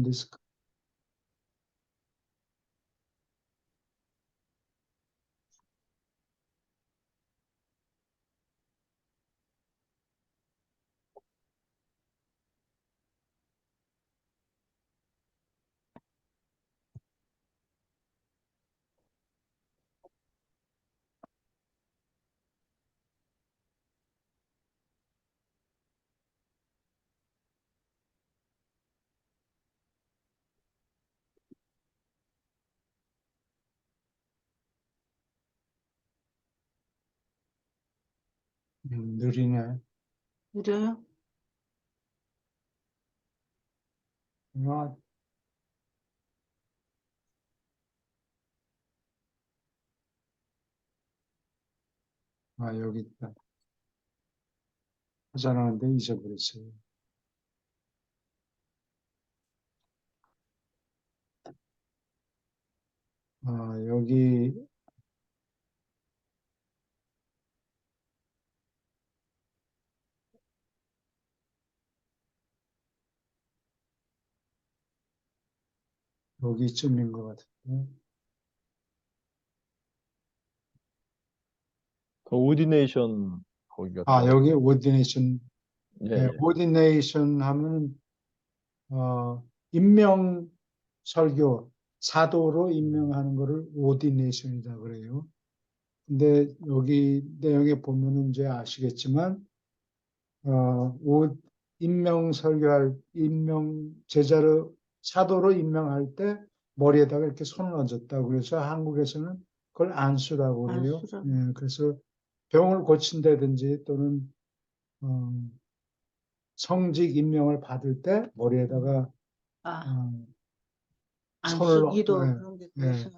this 느리네. 느려요? 아, 여기 있다. 찾아놨는데 잊어버렸어요. 여기 여기쯤인 것 같은데. 그 오디네이션 거기 같아요. 여기 오디네이션. 예, 네, 예. 오디네이션 하면 임명 설교, 사도로 임명하는 거를 오디네이션이다 그래요. 근데 여기 내용에 보면은 이제 아시겠지만 임명 설교할 제자로 사도로 임명할 때 머리에다가 이렇게 손을 얹었다고 그래서 한국에서는 그걸 안수라고 그래요. 안수라고. 예, 그래서 병을 고친다든지 또는 성직 임명을 받을 때 머리에다가 어, 손을 안수기도 그런 게 그래서.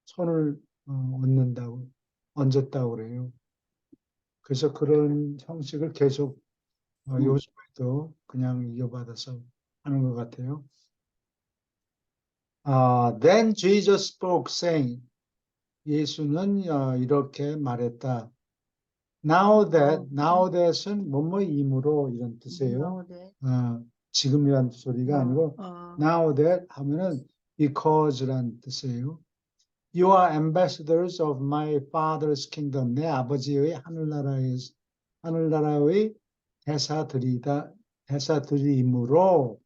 손을 얹었다고 그래요. 그래서 그런 형식을 계속 요즘에도 그냥 이어받아서 하는 것 같아요. Then Jesus spoke, saying, 예수는 이렇게 말했다. Now that은 뭐뭐이므로 이런 뜻이에요. 지금이란 소리가 아니고 now that 하면은 because란 뜻이에요. You are ambassadors of my father's kingdom. 내 아버지의 하늘나라의 대사들이므로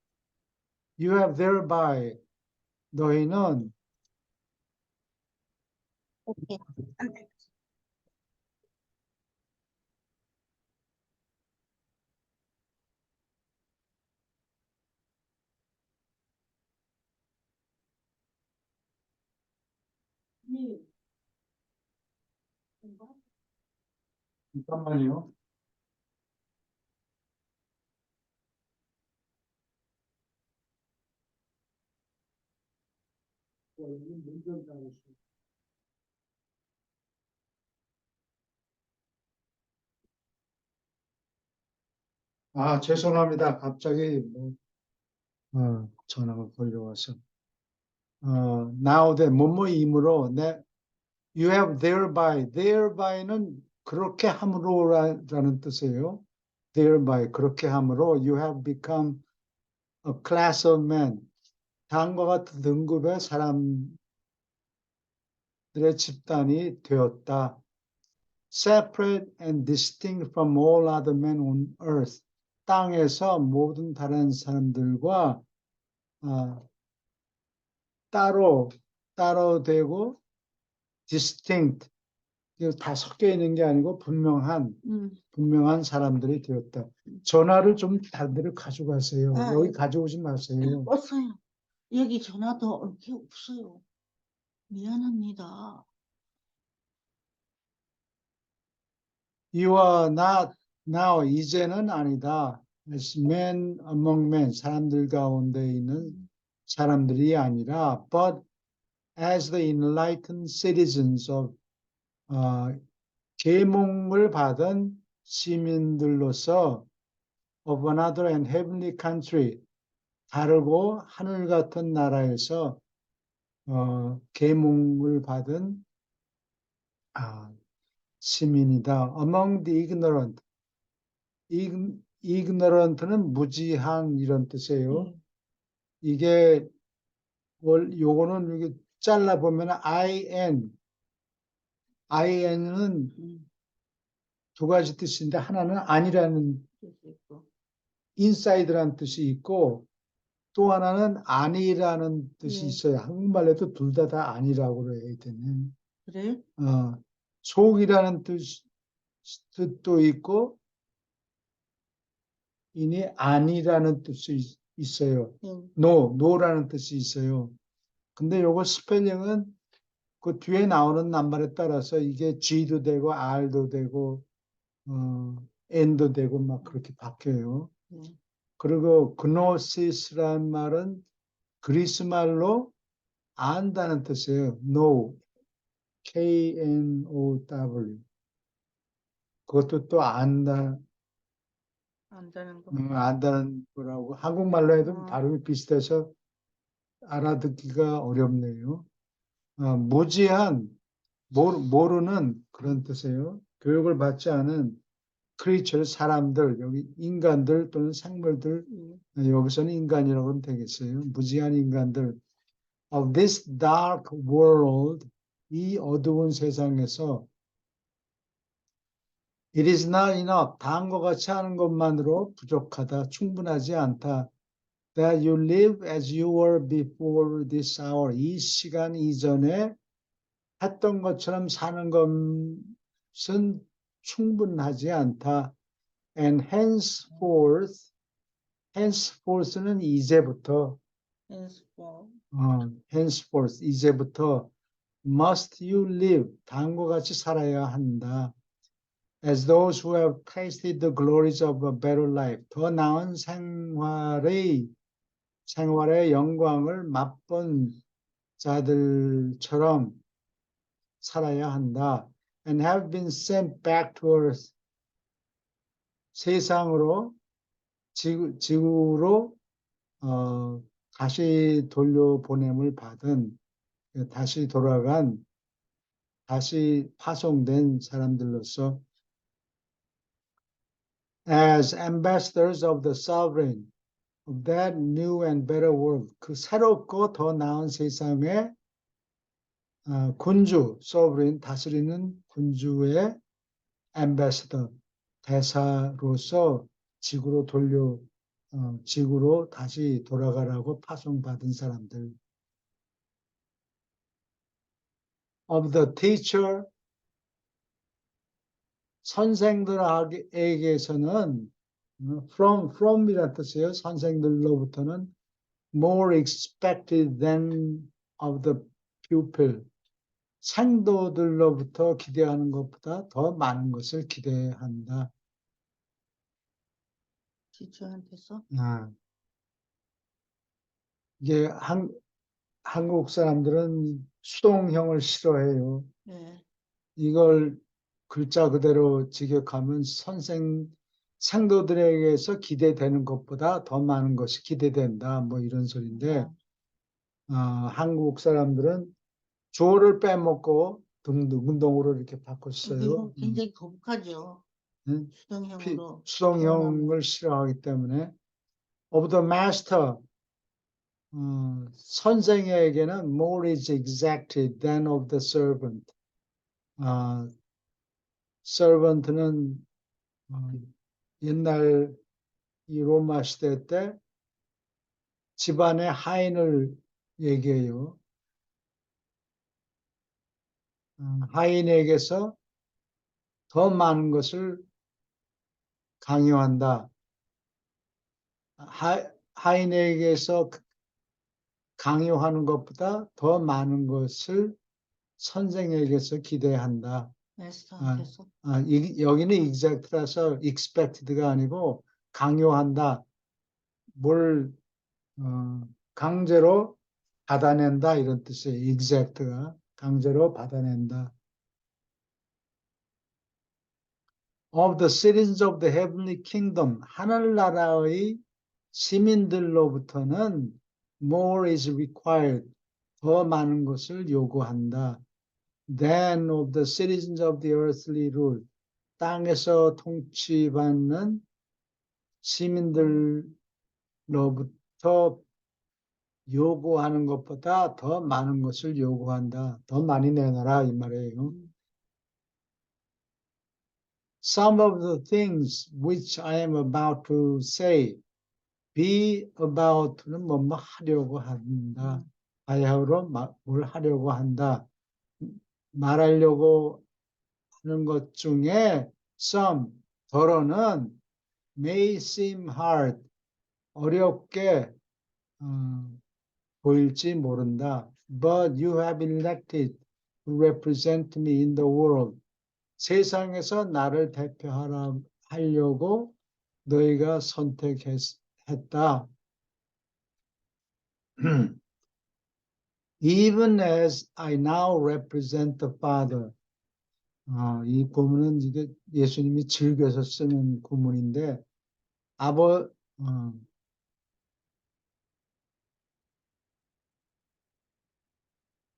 you have thereby 너희는 오케이. 잠깐만요. 죄송합니다. 갑자기 전화가 걸려와서. Now that 뭐뭐이므로 you have thereby,는 그렇게 함으로라는 뜻이에요. thereby 그렇게 함으로 you have become a class of men. 다음과 같은 등급의 사람들의 집단이 되었다. Separate and distinct from all other men on earth. 땅에서 모든 다른 사람들과 따로 되고 distinct 다 섞여 있는 게 아니고 분명한 사람들이 되었다. 전화를 좀 다른 데로 가져가세요. 여기 가져오지 마세요. 없어요. 여기 전화도 이렇게 없어요. 미안합니다. You are not now 이제는 아니다. As men among men 사람들 가운데 있는 사람들이 아니라 but as the enlightened citizens of 계몽을 받은 시민들로서 of another and heavenly country 다르고 하늘 같은 나라에서 계몽을 받은 시민이다. Among the ignorant. ignorant는 무지한 이런 뜻이에요. 이게 요거는 이게 잘라 보면 IN은 음, 두 가지 뜻인데 하나는 아니라는 뜻이 있고. inside라는 뜻이 있고 또 하나는 아니라는 뜻이 예. 있어요. 한국말로도 둘 다 아니라고 해야 되네. 그래? 속이라는 뜻도 있고 이니 아니라는 뜻이 있어요. 응. no라는 뜻이 있어요. 근데 요거 스펠링은 그 뒤에 나오는 낱말에 따라서 이게 G도 되고 R도 되고 N도 되고 막 그렇게 바뀌어요. 응. 그리고 gnosis라는 말은 그리스 말로 안다는 뜻이에요. know, K-N-O-W. 그것도 또 안다는 거. 안다는 거라고 한국말로 해도 어. 발음이 비슷해서 알아듣기가 어렵네요. 무지한 모르는 그런 뜻이에요. 교육을 받지 않은 크리처 사람들 여기 인간들 또는 생물들 여기서는 인간이라고 하면 되겠어요. 무지한 인간들 of this dark world 이 어두운 세상에서 it is not enough 다음과 같이 하는 것만으로 부족하다 충분하지 않다 that you live as you were before this hour 이 시간 이전에 했던 것처럼 사는 것은 충분하지 않다. And henceforth는 이제부터, henceforth 이제부터 must you live 다음과 같이 살아야 한다. As those who have tasted the glories of a better life 더 나은 생활의 영광을 맛본 자들처럼 살아야 한다. And have been sent back to earth. 세상으로, 지구로, 다시 돌려보냄을 받은, 다시 돌아간, 다시 파송된 사람들로서 as ambassadors of the sovereign of that new and better world. 그 새롭고 더 나은 세상의 군주, sovereign, 다스리는 군주의 ambassador, 대사로서 지구로 다시 돌아가라고 파송받은 사람들. Of the teacher, 선생들에게서는 from이라는 뜻이에요. 선생들로부터는 more expected than of the pupil. 생도들로부터 기대하는 것보다 더 많은 것을 기대한다. 지주한테서? 이게 한국 사람들은 수동형을 싫어해요. 네. 이걸 글자 그대로 직역하면 생도들에게서 기대되는 것보다 더 많은 것이 기대된다. 뭐 이런 소리인데, 한국 사람들은 주어를 빼먹고 등등동으로 이렇게 바꿨어요. 이거 굉장히 거북하죠. 수동형으로. 수동형을 싫어하기 때문에. Of the master, 선생에게는 more is exacted than of the servant. servant는 옛날 이 로마 시대 때 집안의 하인을 얘기해요. 하인에게서 더 많은 것을 강요한다. 하인에게서 강요하는 것보다 더 많은 것을 선생에게서 기대한다. 마스터한테서? 여기는 exact라서 expected가 아니고 강요한다. 뭘 강제로 받아낸다 이런 뜻이에요. exact가 강제로 받아낸다. Of the citizens of the heavenly kingdom 하늘나라의 시민들로부터는 more is required 더 많은 것을 요구한다. Than of the citizens of the earthly rule 땅에서 통치받는 시민들로부터 요구하는 것보다 더 많은 것을 요구한다. 더 많이 내놔라 이 말이에요. Some of the things which I am about to say, be about는 뭐뭐 하려고 한다. 하야로 뭘 하려고 한다. 말하려고 하는 것 중에 some, 더러는 may seem hard, 어렵게 보일지 모른다. But you have elected to represent me in the world. 세상에서 나를 대표하려고 너희가 선택했다. Even as I now represent the Father. 이 구문은 이게 예수님이 즐겨서 쓰는 구문인데,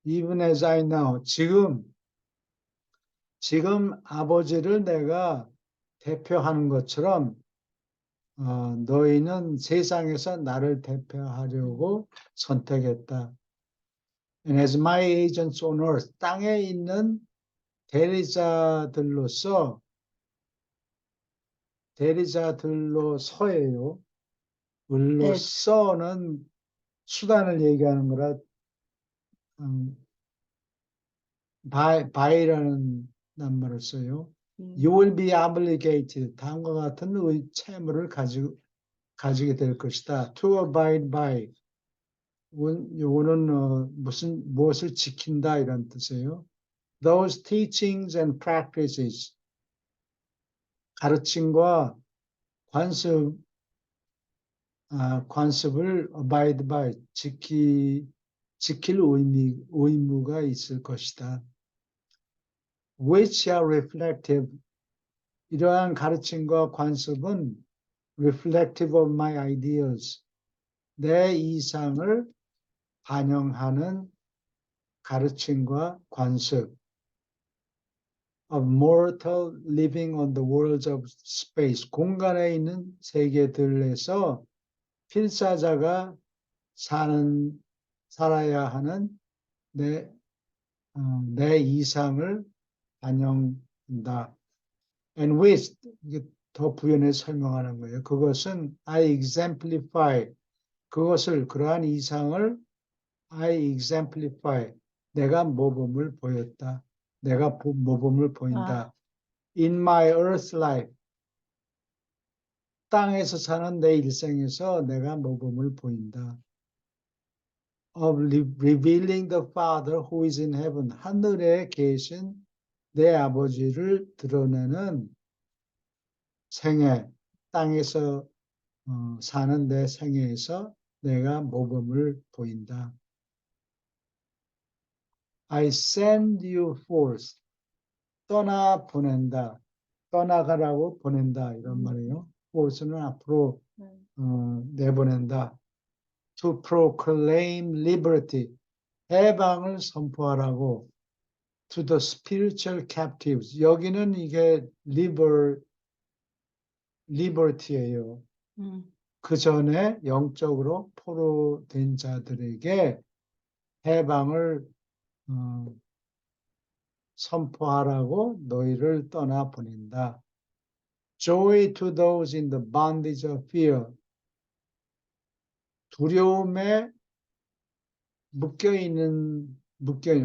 even as I now, 지금 아버지를 내가 대표하는 것처럼 너희는 세상에서 나를 대표하려고 선택했다. And as my agents on earth, 땅에 있는 대리자들로서예요. 을로서는 수단을 얘기하는 거라 by라는 낱말을 써요. You will be obligated. 다음과 같은 채무를 가지게 될 것이다. To abide by. 요거는 무엇을 지킨다 이런 뜻이에요. Those teachings and practices. 가르침과 관습을 abide by. 지킬 의무가 있을 것이다. Which are reflective. 이러한 가르침과 관습은 reflective of my ideals. 내 이상을 반영하는 가르침과 관습. Of mortal living on the worlds of space. 공간에 있는 세계들에서 필사자가 살아야 하는 내 이상을 반영한다. And which, 이게 더 부연해서 설명하는 거예요. 그것은 I exemplify, 그러한 이상을 I exemplify, 내가 모범을 보였다. 내가 모범을 보인다. In my earth life, 땅에서 사는 내 일생에서 내가 모범을 보인다. Of revealing the Father who is in heaven, 하늘에 계신 내 아버지를 드러내는 생애, 땅에서 사는 내 생애에서 내가 모범을 보인다. I send you forth. 떠나가라고 보낸다 이런 말이에요. forth는 앞으로 내보낸다. To proclaim liberty. 해방을 선포하라고. To the spiritual captives. 여기는 이게 liberty예요. 그 전에 영적으로 포로된 자들에게 해방을 선포하라고 너희를 떠나보낸다. Joy to those in the bondage of fear. 두려움에 묶여있는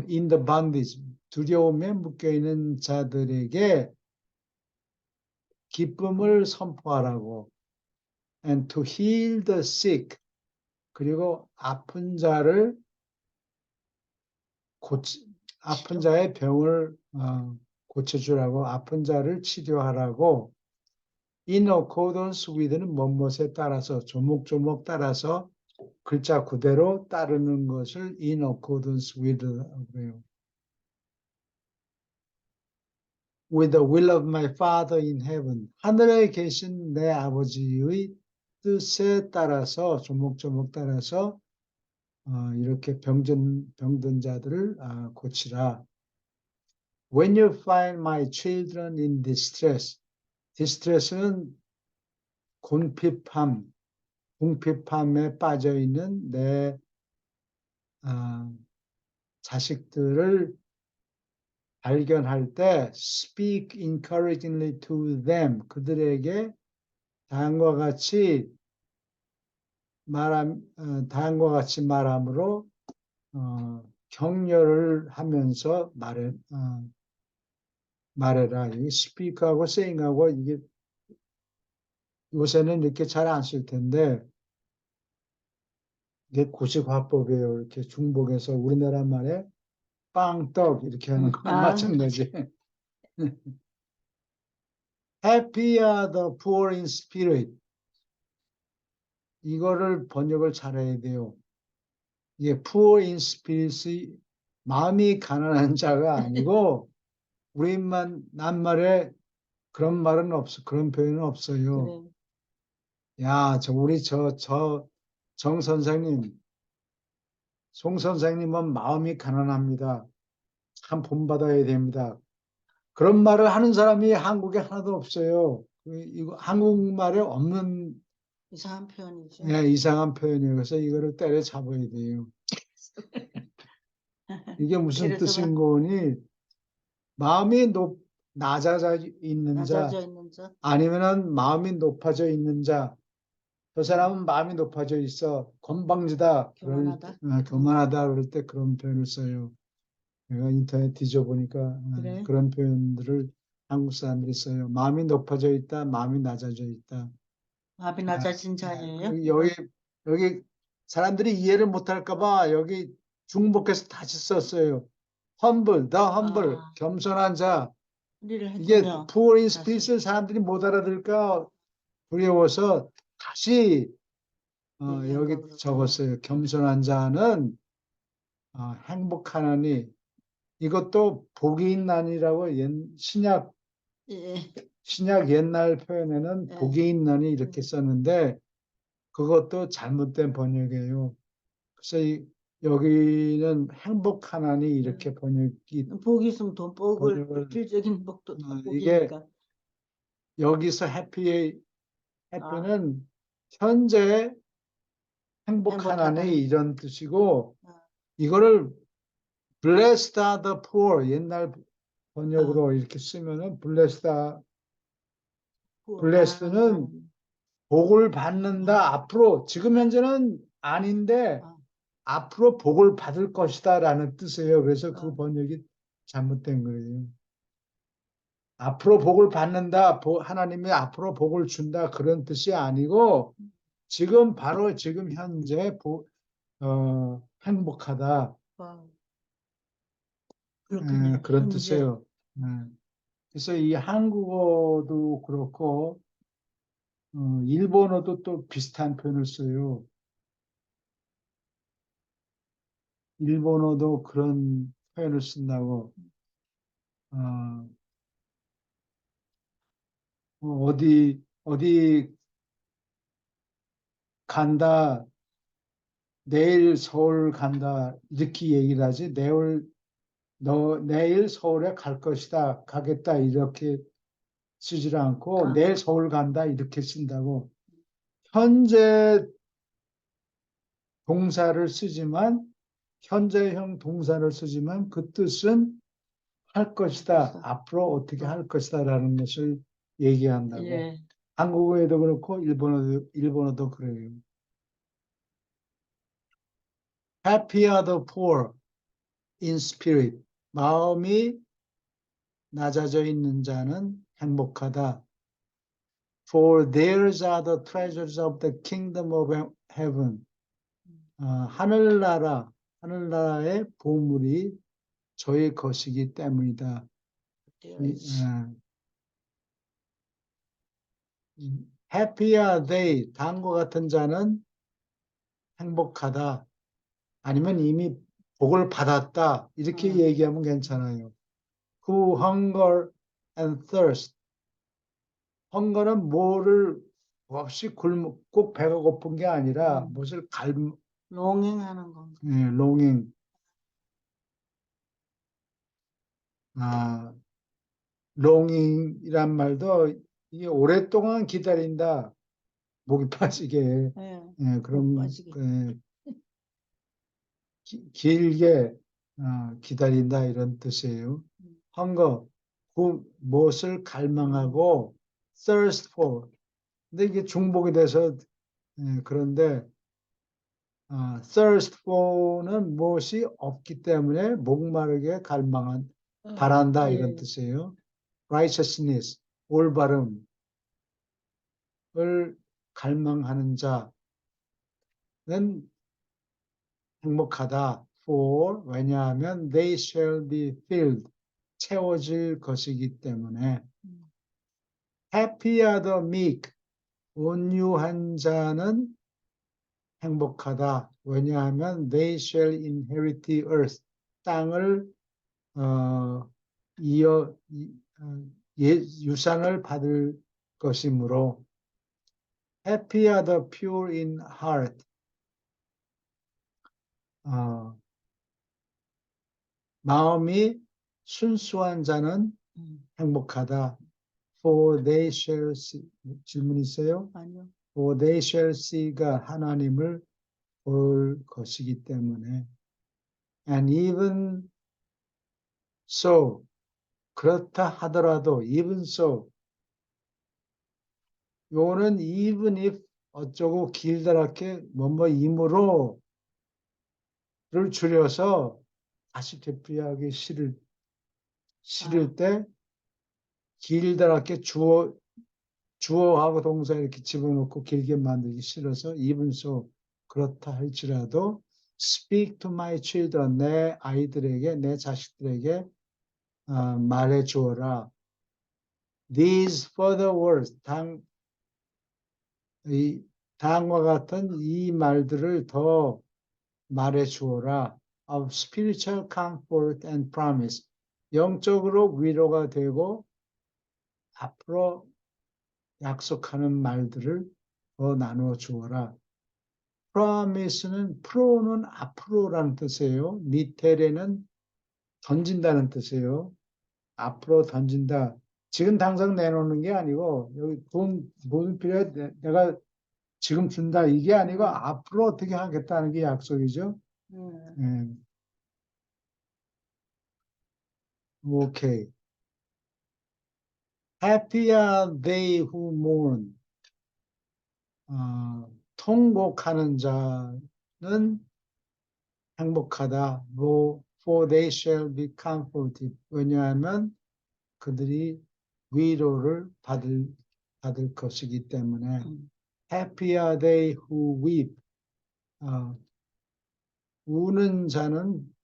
in the bondage. 두려움에 묶여있는 자들에게 기쁨을 선포하라고. And to heal the sick. 그리고 아픈 자의 병을 고쳐주라고, 아픈 자를 치료하라고. In accordance with는 뭐뭇에 따라서, 조목조목 따라서 글자 그대로 따르는 것을 in accordance with라고 해요. With the will of my Father in heaven. 하늘에 계신 내 아버지의 뜻에 따라서, 조목조목 따라서 이렇게 병든 자들을 고치라. When you find my children in distress. distress는 궁핍함에 빠져 있는 내 자식들을 발견할 때 speak encouragingly to them 그들에게 다음과 같이 다음과 같이 말함으로 격려를 하면서 말해라. 이 speak하고 saying하고 이게 요새는 이렇게 잘 안 쓸 텐데 이게 고식 화법이에요. 이렇게 중복해서 우리나라 말에 빵떡 이렇게 하는 거랑 마찬가지. Happy are the poor in spirit. 이거를 번역을 잘해야 돼요. 이게 poor in spirit이 마음이 가난한 자가 아니고 우리만 낱말에 그런 말은 없어. 그런 표현은 없어요. 그래. 야, 우리 정 선생님, 송 선생님은 마음이 가난합니다. 참 본받아야 됩니다. 그런 말을 하는 사람이 한국에 하나도 없어요. 이거 한국말에 없는 이상한 표현이죠. 이상한 표현이에요. 그래서 이거를 때려잡아야 돼요. 이게 무슨 그래서 뜻인 거니? 마음이 낮아져 있는 낮아져 자, 있는 자. 아니면은 마음이 높아져 있는 자. 저 사람은 마음이 높아져 있어. 건방지다. 교만하다. 교만하다. 그럴 때 그런 표현을 써요. 내가 인터넷 뒤져보니까 그래? 그런 표현들을 한국 사람들이 써요. 마음이 높아져 있다. 마음이 낮아져 있다. 마음이 낮아진 자예요. 여기 사람들이 이해를 못할까 봐 여기 중복해서 다시 썼어요. humble, the humble, 겸손한 자. 우리를 이게 해두며 poor in spirit을 사람들이 못 알아들을까 두려워서 다시 여기 적었어요. 겸손한 자는 행복하나니 이것도 복이 있나니라고 예. 신약 옛날 표현에는 예. 복이 있나니 이렇게 썼는데 그것도 잘못된 번역이에요. 그래서 여기는 행복하나니 이렇게 번역이 복이 있으면 돈 복을 번역을 필적인 복도 이게 복이니까. 여기서 해피는 현재 행복하나니 행복하다. 이런 뜻이고 아. 이거를 blessed are the poor 옛날 번역으로 이렇게 쓰면은 blessed는 복을 받는다 앞으로 지금 현재는 아닌데 앞으로 복을 받을 것이다라는 뜻이에요. 그래서 그 번역이 잘못된 거예요. 앞으로 복을 받는다, 하나님이 앞으로 복을 준다 그런 뜻이 아니고 바로 지금 현재 행복하다 그렇군요. 그런 현재. 뜻이에요. 그래서 이 한국어도 그렇고 일본어도 또 비슷한 표현을 써요. 일본어도 그런 표현을 쓴다고 어디 간다, 내일 서울 간다 이렇게 얘기를 하지 내일 서울에 갈 것이다, 가겠다 이렇게 쓰질 않고 내일 서울 간다 이렇게 쓴다고. 현재 동사를 쓰지만 현재형 동사를 쓰지만 그 뜻은 할 것이다, 앞으로 어떻게 할 것이다라는 것을 얘기한다고. 예. 한국어에도 그렇고 일본어도 그래요. Happy are the poor in spirit. 마음이 낮아져 있는 자는 행복하다. For theirs are the treasures of the kingdom of heaven. 하늘나라의 보물이 저의 것이기 때문이다. Happy are they. 다음과 같은 자는 행복하다. 아니면 이미 복을 받았다. 이렇게 얘기하면 괜찮아요. Who hunger and thirst. hunger는 뭐를 없이 꼭 배가 고픈 게 아니라 무엇을 longing하는 거. longing. longing이란 말도 이게 오랫동안 기다린다. 목이 빠지게. 그런 길게 기다린다 이런 뜻이에요. hunger, 무엇을 갈망하고 thirst for. 근데 이게 중복이 돼서 그런데 thirst for는 무엇이 없기 때문에 목마르게 갈망한 바란다 이런 예. 뜻이에요. righteousness, 올바름을 갈망하는 자는 행복하다. for 왜냐하면 they shall be filled 채워질 것이기 때문에 happy are the meek 온유한 자는 행복하다. 왜냐하면 they shall inherit the earth 땅을 유산을 받을 것이므로 happy are the pure in heart 마음이 순수한 자는 행복하다. For they shall see. 질문 있어요? 아니요. For they shall see가 하나님을 볼 것이기 때문에. And even so, 그렇다 하더라도, even so, 요거는 even if 어쩌고 길다랗게 뭐뭐이므로를 줄여서 다시 되풀이하기 싫을 때 길다랗게 주어하고 동사 이렇게 집어넣고 길게 만들기 싫어서 even so 그렇다 할지라도 speak to my children 내 아이들에게 내 자식들에게 말해 주어라. These further words 다음과 같은 이 말들을 더 말해 주어라. Of spiritual comfort and promise 영적으로 위로가 되고 앞으로 약속하는 말들을 더 나누어 주어라. promise는 프로는 앞으로라는 뜻이에요. 미테레는 던진다는 뜻이에요. 앞으로 던진다. 지금 당장 내놓는 게 아니고 여기 돈 필요해 내가 지금 준다 이게 아니고 앞으로 어떻게 하겠다는 게 약속이죠. 오케이. Happy are they who mourn. 통곡하는 자는 행복하다. For they shall be comforted. 왜냐하면 그들이 위로를 받을 것이기 때문에. Happy are they who weep. 우는 자는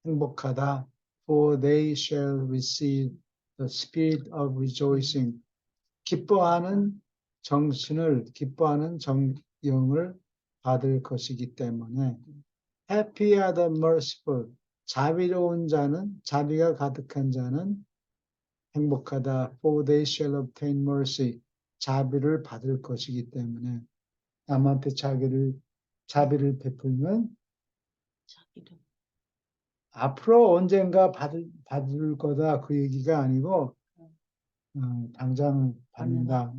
행복하다. For they shall receive the spirit of rejoicing. 기뻐하는 기뻐하는 영을 받을 것이기 때문에. Happy are the merciful. 자비로운 자는, 자비가 가득한 자는 행복하다. For they shall obtain mercy. 자비를 받을 것이기 때문에. 남한테 자비를 베풀면 앞으로 언젠가 받을 거다 그 얘기가 아니고 당장 받는다.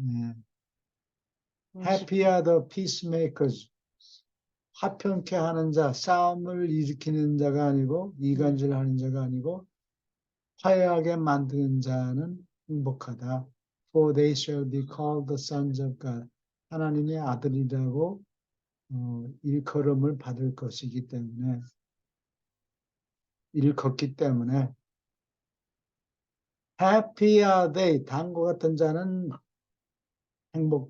Happy are the peacemakers. 화평케 하는 자, 싸움을 일으키는 자가 아니고 이간질하는 자가 아니고 화해하게 만드는 자는 행복하다. For they shall be called the sons of God. 하나님의 아들이라고 일컬음을 받을 것이기 때문에 일컫기 때문에 Happy are they. 다음과 같은 자는 행복할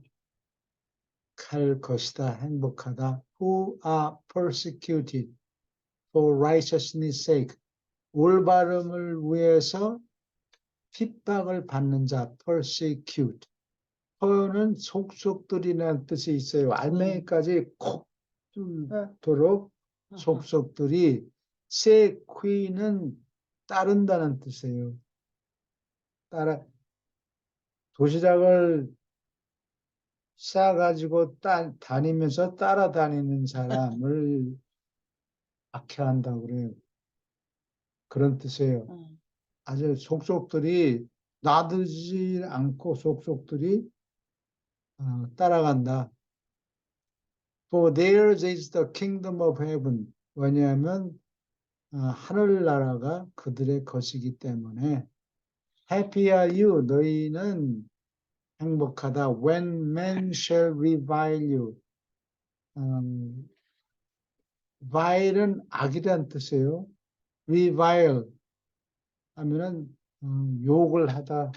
것이다. 행복하다. Who are persecuted for righteousness' sake. 올바름을 위해서 핍박을 받는 자, persecute. 퍼는 속속들이라는 뜻이 있어요. 알맹이까지 콕 뚫도록 속속들이. 세퀴는 따른다는 뜻이에요. 도시락을 싸가지고 다니면서 따라다니는 사람을 박해한다고 그래요. 그런 뜻이에요. 아주 속속들이 놔두지 않고 속속들이 따라간다. For theirs is the kingdom of heaven. 왜냐하면 하늘나라가 그들의 것이기 때문에 Happy are you. 너희는 행복하다. When men shall revile you. vile은 악이란 뜻이에요. revile 하면은 욕을 하다,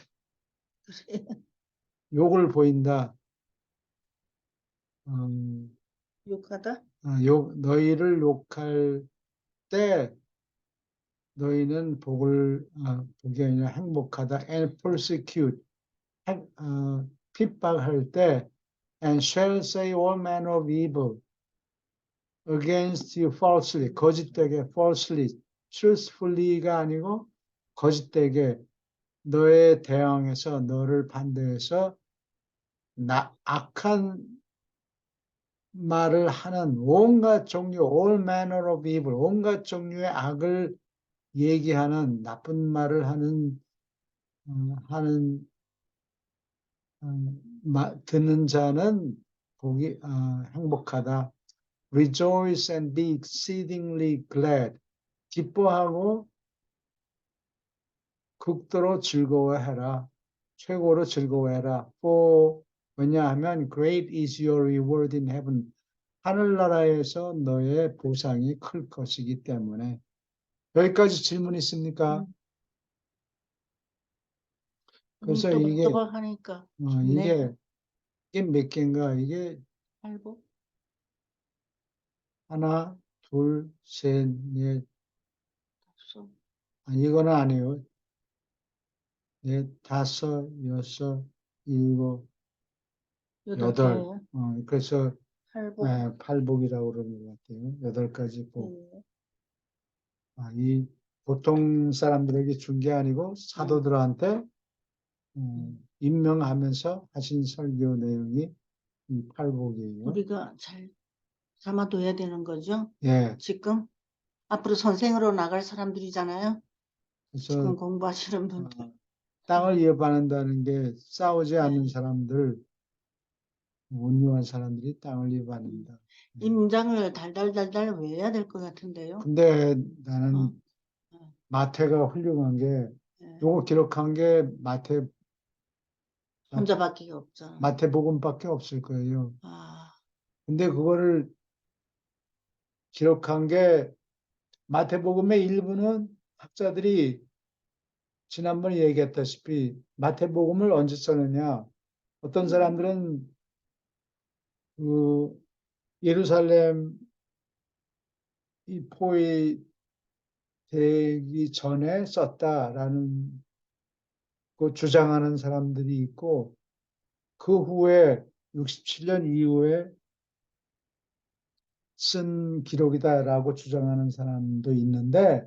욕을 보인다. 욕하다? 너희를 욕할 때 너희는 복이 아니라 행복하다. and persecute, 핍박할 때 and shall say all manner of evil against you falsely, 거짓되게 falsely, truthfully가 아니고 거짓되게 너에 대항해서 너를 반대해서 악한 말을 하는 온갖 종류, all manner of evil, 온갖 종류의 악을 얘기하는 나쁜 말을 듣는 자는 행복하다. Rejoice and be exceedingly glad. 기뻐하고 극도로 즐거워해라. 최고로 즐거워해라. 왜냐하면 great is your reward in heaven. 하늘나라에서 너의 보상이 클 것이기 때문에. 여기까지 질문 있습니까? 그래서 이게 또박또박하니까 좋네. 이게 몇 개인가? 이게 팔복? 하나, 둘, 셋, 넷. 없어. 이거는 아니에요. 넷, 다섯, 여섯, 일곱, 여덟 여덟. 개예요. 그래서 팔복. 팔복이라고 그러는 것 같아요. 8가지 복. 네. 이 보통 사람들에게 준 게 아니고 사도들한테 임명하면서 하신 설교 내용이 이 팔복이에요. 우리가 잘 담아둬야 되는 거죠. 예. 지금 앞으로 선생으로 나갈 사람들이잖아요. 지금 그래서 공부하시는 분들. 땅을 이어받는다는 게 싸우지 않는 네. 사람들, 온유한 사람들이 땅을 이어받는다. 이 문장을 달달달달 외워야 될 것 같은데요. 근데 나는 어. 마태가 훌륭한 게 네. 요거 기록한 게 혼자밖에 없잖아. 마태복음밖에 없을 거예요. 아, 근데 그거를 기록한 게 마태복음의 일부는 학자들이 지난번에 얘기했다시피 마태복음을 언제 썼느냐. 어떤 사람들은 그 예루살렘 이 포위되기 전에 썼다라는 그 주장하는 사람들이 있고 그 후에 67년 이후에 쓴 기록이다라고 주장하는 사람도 있는데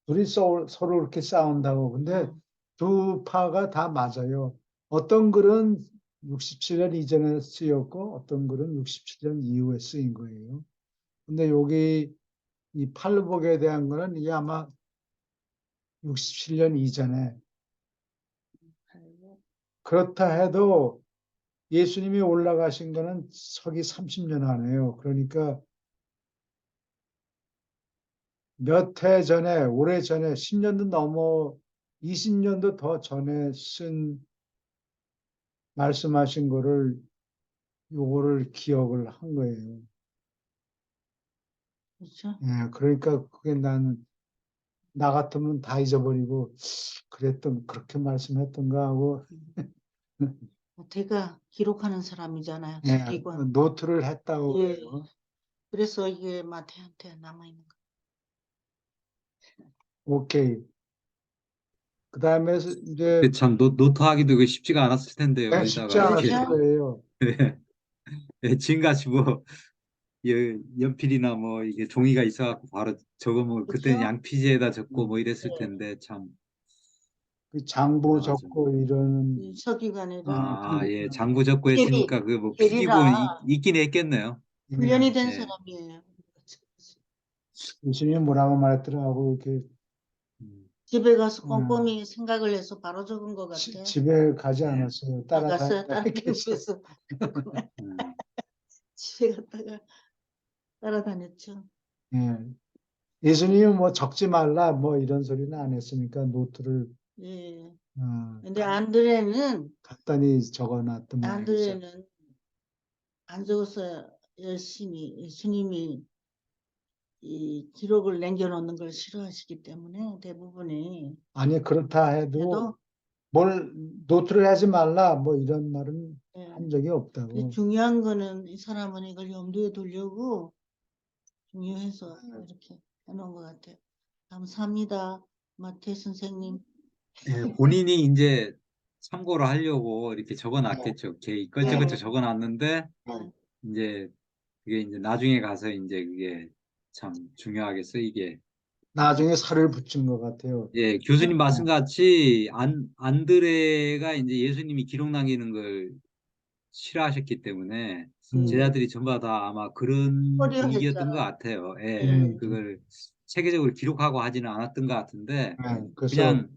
둘이 서로 이렇게 싸운다고. 근데 두 파가 다 맞아요. 어떤 글은 67년 이전에 쓰였고 어떤 글은 67년 이후에 쓰인 거예요. 근데 여기 이 팔복에 대한 거는 이게 아마 67년 이전에. 팔복. 그렇다 해도 예수님이 올라가신 거는 서기 30년 안에요. 그러니까 몇 해 전에, 오래 전에, 10년도 넘어 20년도 더 전에 말씀하신 요거를 기억을 한 거예요. 그렇죠. 예, 그러니까 그게 나 같으면 다 잊어버리고, 그렇게 말씀했던가 하고, 제가 기록하는 사람이잖아요. 예, 기관. 노트를 했다고 예. 그래요. 그래서 이게 마태한테 남아있는 거. 오케이. 그 다음에 이제 참 노트하기도 그 쉽지가 않았을 텐데요. 쉽지 거기다가 않았을 이렇게 그렇죠? 거예요. 지금같이 뭐 연필이나 뭐 이게 종이가 있어갖고 바로 적으면 그때는 그렇죠? 양피지에다 적고 뭐 이랬을 텐데 참. 그 장부 맞아. 적고 이런, 서기관이라 예, 장부 적고 계리, 했으니까 그 뭐 계리라 필기본 있긴 했겠네요. 훈련이 된 예. 사람이에요. 예수님이 뭐라고 말했더라고, 이렇게 집에 가서 꼼꼼히 생각을 해서 바로 적은 것 같아. 집에 가지 네. 않았어요. 나갔어요. 따라다녔다. 따라다니면서 음. 집에 갔다가 따라다녔죠. 예. 예수님이 뭐 적지 말라 뭐 이런 소리는 안 했으니까 노트를 예. 어, 근데 안드레는 간단히 적어놨던 모양이죠. 안드레는 안 적어서 열심히 예수님이 이 기록을 남겨놓는 걸 싫어하시기 때문에 대부분이 아니 그렇다 해도 해도 뭘 노트를 하지 말라 뭐 이런 말은 예. 한 적이 없다고. 근데 중요한 거는 이 사람은 이걸 염두에 두려고 중요해서 이렇게 해놓은 것 같아요. 감사합니다. 마태 선생님. 예, 본인이 이제 참고를 하려고 이렇게 적어놨겠죠. 이렇게 이것저것 네. 적어놨는데 네. 이제 그게 이제 나중에 가서 이제 그게 참 중요하게 쓰이게. 나중에 살을 붙인 것 같아요. 예, 교수님 말씀같이 안드레가 이제 예수님이 기록 남기는 걸 싫어하셨기 때문에 제자들이 전부 다 아마 그런 분위기였던 것 꺼려했잖아. 같아요. 예, 네. 그걸 체계적으로 기록하고 하지는 않았던 것 같은데 네, 그래서 그냥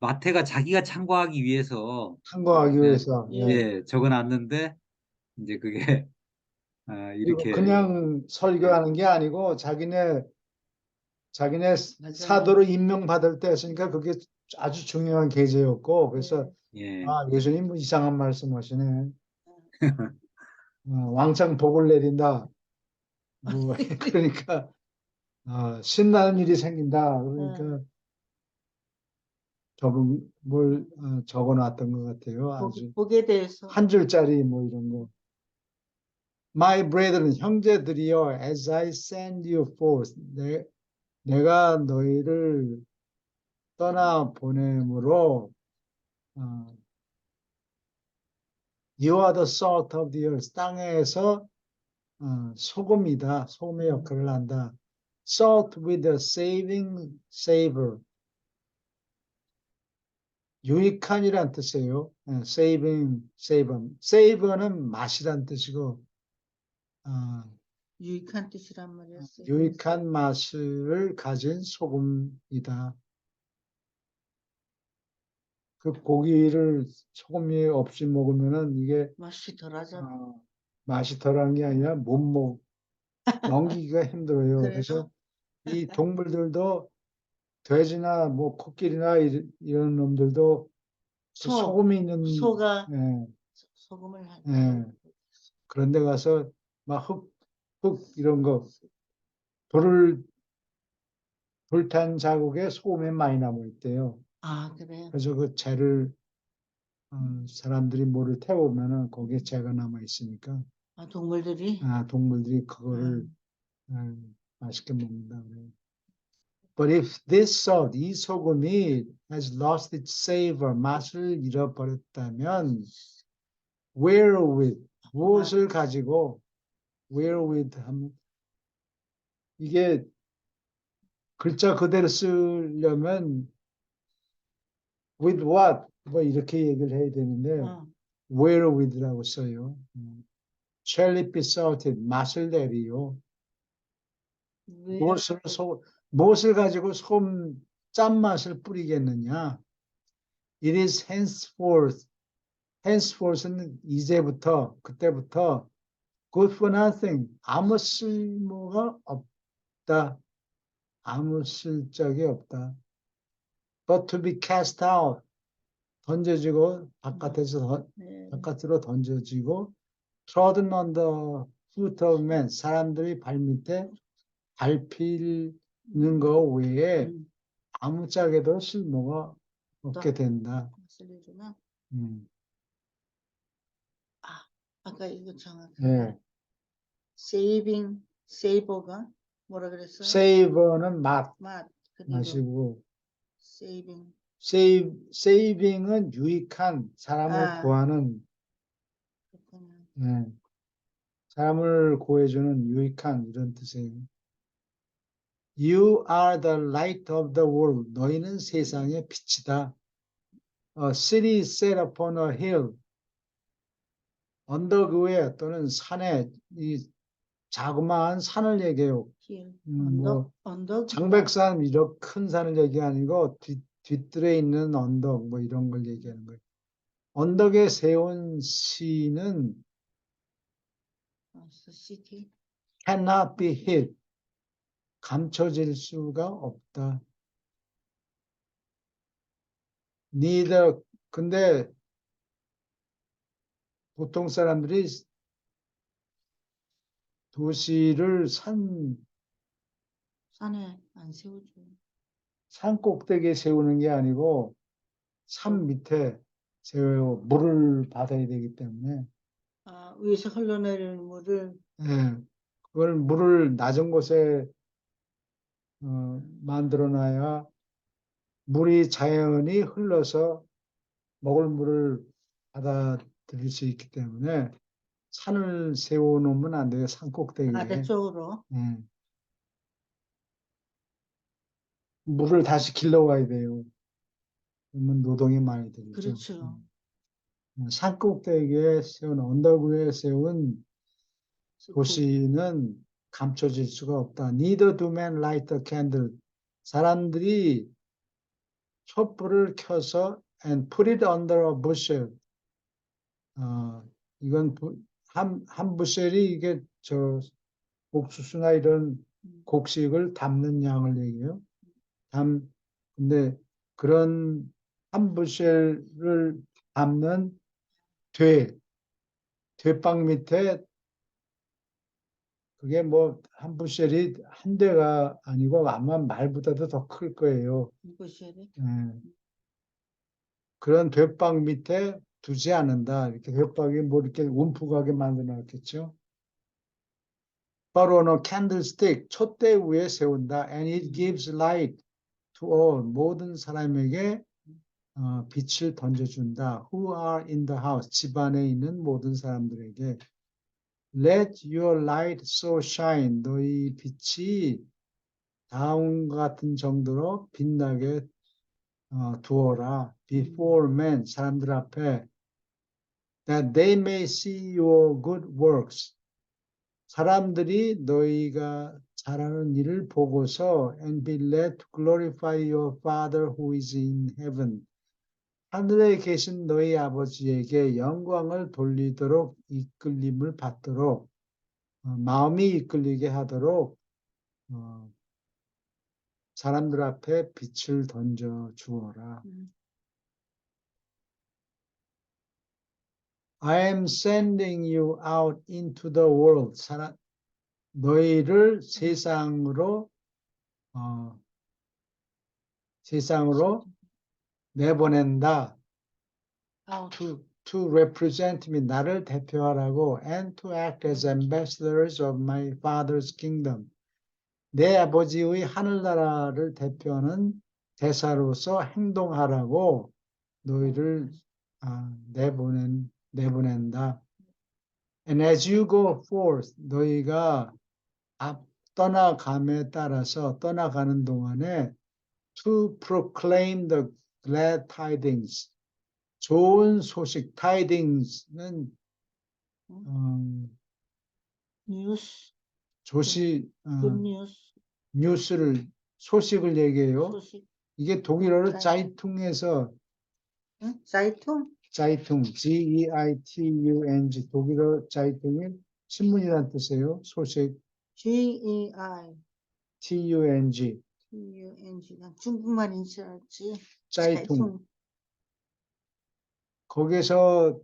마태가 자기가 참고하기 위해서 참고하기 위해서 예. 예. 예, 적어놨는데 이제 그게 이거 이렇게 그냥 설교하는 게 아니고 자기네 맞아요. 사도로 임명받을 때 했으니까 그게 아주 중요한 계제였고 그래서 예, 아 예수님 뭐 이상한 말씀하시네. 왕창 복을 내린다. 뭐 그러니까 신나는 일이 생긴다. 그러니까 적은 뭘 적어놨던 것 같아요. 아주 복에 대해서 한 줄짜리 뭐 이런 거. My brethren, 형제들이여, as I send you forth, 내가 너희를 떠나 보내므로 you are the salt of the earth. 땅에서 소금이다. 소금의 역할을 한다. Salt with a saving savor. 유익한이란 뜻이에요. saving, savor. savor는 맛이란 뜻이고 유익한 뜻이란 말이었어요. 유익한 맛을 가진 소금이다. 그 고기를 소금이 없이 먹으면은 이게 맛이 덜하잖아. 맛이 덜한 게 아니라 넘기기가 힘들어요. 그래요? 그래서 이 동물들도 돼지나 뭐 코끼리나 이런 놈들도 그 소금이 있는 소가 예, 소금을 할 예. 그런 데 가서 막 흙 이런 거 불탄 자국에 소금이 많이 남아 있대요. 아, 그래요? 그래서 그 재를 사람들이 뭐를 태우면은 거기에 재가 남아 있으니까 아, 동물들이? 동물들이 그거를 맛있게 먹는다 그래요. But if this salt, 이 소금이 has lost its savor, 맛을 잃어버렸다면 wherewith, 무엇을 가지고 wherewith 하면 이게 글자 그대로 쓰려면 with what 뭐 이렇게 얘기를 해야 되는데 wherewith라고 써요. shall it be salted, 맛을 내리요. 왜? 무엇을 가지고 소금 짠맛을 뿌리겠느냐? It is henceforth는 이제부터, 그때부터 good for nothing, 아무 쓸모가 없다. 아무 쓸적이 없다. But to be cast out, 던져지고 바깥으로 던져지고 trodden on the foot of men, 사람들이 발밑에 밟히는 거 외에 아무짝에도 쓸모가 없게 된다. 쓸려주나? 아까 이거 정확하게. 네. savor가 뭐라 그랬어요? savor는 맛. 그리고 맛이고 saving. saving은 유익한 사람을 구하는 그렇군요. 사람을 구해주는 유익한 이런 뜻이에요. You are the light of the world. 너희는 세상의 빛이다. A city set upon a hill. 언덕 위에 또는 산에 이 자그마한 산을 얘기해요. 언덕. 장백산 이렇게 큰 산을 얘기 아니고 뒤뜰에 있는 언덕 뭐 이런 걸 얘기하는 거예요. 언덕에 세운 시는 city. cannot be hid. 감춰질 수가 없다. neither 근데 보통 사람들이 도시를 산에 안 세우죠. 산 꼭대기에 세우는 게 아니고 산 밑에 세워요. 물을 받아야 되기 때문에. 아, 위에서 흘러내리는 물을 예, 그걸 물을 낮은 곳에 만들어놔야 물이 자연히 흘러서 먹을 물을 받아들일 수 있기 때문에 산을 세워놓으면 안 돼요. 산 꼭대기에. 아래쪽으로. 예. 물을 다시 길러와야 돼요. 그러면 노동이 많이 들죠. 그렇죠. 산 꼭대기에 세운 언덕 위에 세운 도시는 감춰질 수가 없다. Neither do men light a candle. 사람들이 촛불을 켜서 and put it under a bushel. 이건 한 부셀이 이게 저 옥수수나 이런 곡식을 담는 양을 얘기해요. 근데 그런 한 부셀을 담는 되빵 밑에 그게 뭐 한 부셀이 한 대가 아니고 아마 말보다도 더 클 거예요. 이것이 예. 그런 되빵 밑에 두지 않는다. 이렇게 되빵이 뭐 이렇게 움푹하게 만들어 놨겠죠. But on a candlestick, 촛대 위에 세운다. And it gives light to all. 모든 사람에게 빛을 던져준다. Who are in the house. 집 안에 있는 모든 사람들에게. Let your light so shine. 너희 빛이 다음과 같은 정도로 빛나게 두어라. Before men. 사람들 앞에. That they may see your good works. 사람들이 너희가 잘하는 일을 보고서 and be led to glorify your Father who is in heaven. 하늘에 계신 너희 아버지에게 영광을 돌리도록 이끌림을 받도록 마음이 이끌리게 하도록 사람들 앞에 빛을 던져 주어라. I am sending you out into the world. 너희를 세상으로 내보낸다. To represent me, 나를 대표하라고, and to act as ambassadors of my Father's kingdom. 내 아버지의 하늘나라를 대표하는 대사로서 행동하라고 너희를 내보낸다. And as you go forth, 너희가 떠나감에 따라서 떠나가는 동안에 to proclaim the glad tidings. 좋은 소식, tidings는 뉴스, 뉴스를 소식을 얘기해요. 소식. 이게 독일어로 자이퉁에서 자이퉁? 자이퉁, G-E-I-T-U-N-G 독일어 자이퉁이 신문이라는 뜻이에요. 소식 G-E-I T-U-N-G T-U-N-G 난 중국말인 줄 알았지. 자이퉁. 거기서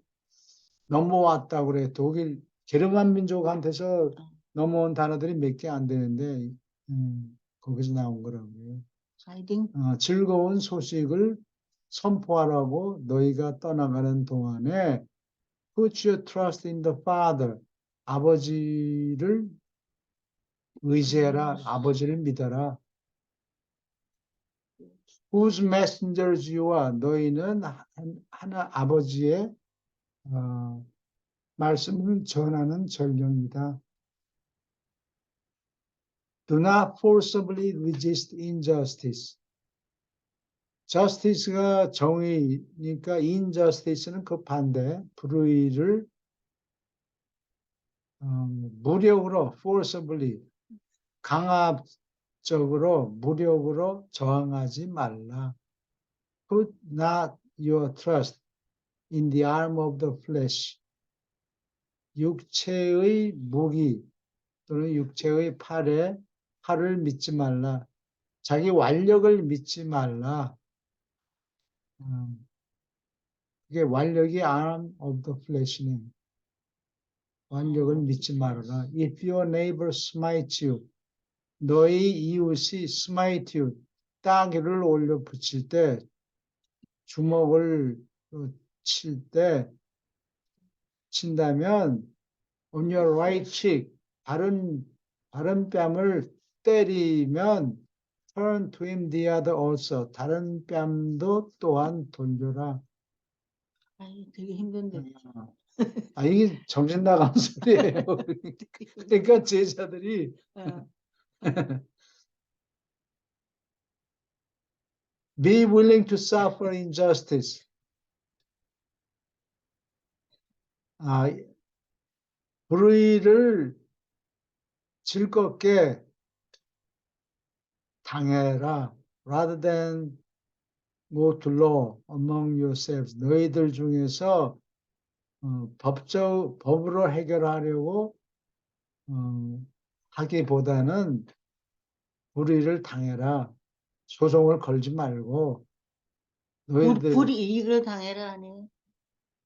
넘어왔다고 그래. 독일 게르만 민족한테서 넘어온 단어들이 몇 개 안 되는데 거기서 나온 거라고요. 즐거운 소식을 선포하라고 너희가 떠나가는 동안에 Put your trust in the Father. 아버지를 의지해라. 아버지를 믿어라. Whose messengers you are. 너희는 하나 아버지의 말씀을 전하는 전령이다. Do not forcibly resist injustice. Justice가 정의니까 injustice는 그 반대, 불의를 무력으로, forcibly, 강압적으로, 무력으로 저항하지 말라. Put not your trust in the arm of the flesh. 육체의 무기 또는 육체의 팔에 팔을 믿지 말라. 자기 완력을 믿지 말라. 이게 완력이 arm of the flesh네. 완력을 믿지 말아라. If your neighbor smites you, 너희 이웃이 smite you, 따귀를 올려 붙일 때, 주먹을 친다면, on your right cheek, 바른 뺨을 때리면, turn to him the other also, 다른 뺨도 또한 돌려라. 아이, 되게 힘든데. 이게 정신 나간 소리예요. 그러니까 제자들이 어. be willing to suffer injustice. 불의를 즐겁게 당해라. Rather than go to law among yourselves. 너희들 중에서 법으로 해결하려고 하기보다는 불의를 당해라. 소송을 걸지 말고 불이 이익을 당해라 하네.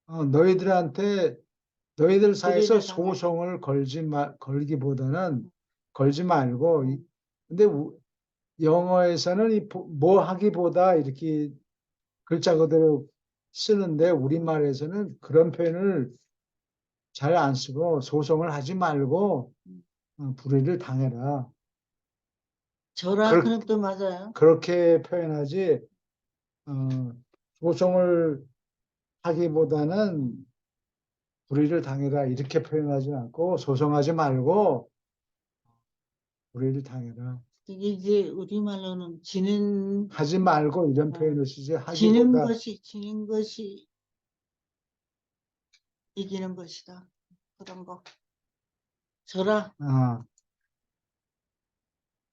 너희들 사이에서 불의를 당해. 소송을 걸기보다는 걸지 말고 근데 영어에서는 뭐 하기보다 이렇게 글자 그대로 쓰는데 우리말에서는 그런 표현을 잘 안 쓰고 소송을 하지 말고 불의를 당해라. 저라 그런 뜻 맞아요. 그렇게 표현하지 소송을 하기보다는 불의를 당해라 이렇게 표현하지 않고 소송하지 말고 불의를 당해라. 이게 우리말로는 지는 하지 말고 이런 표현을 쓰지 하기보다 지는 것이 이기는 것이다. 그런 거. 저라.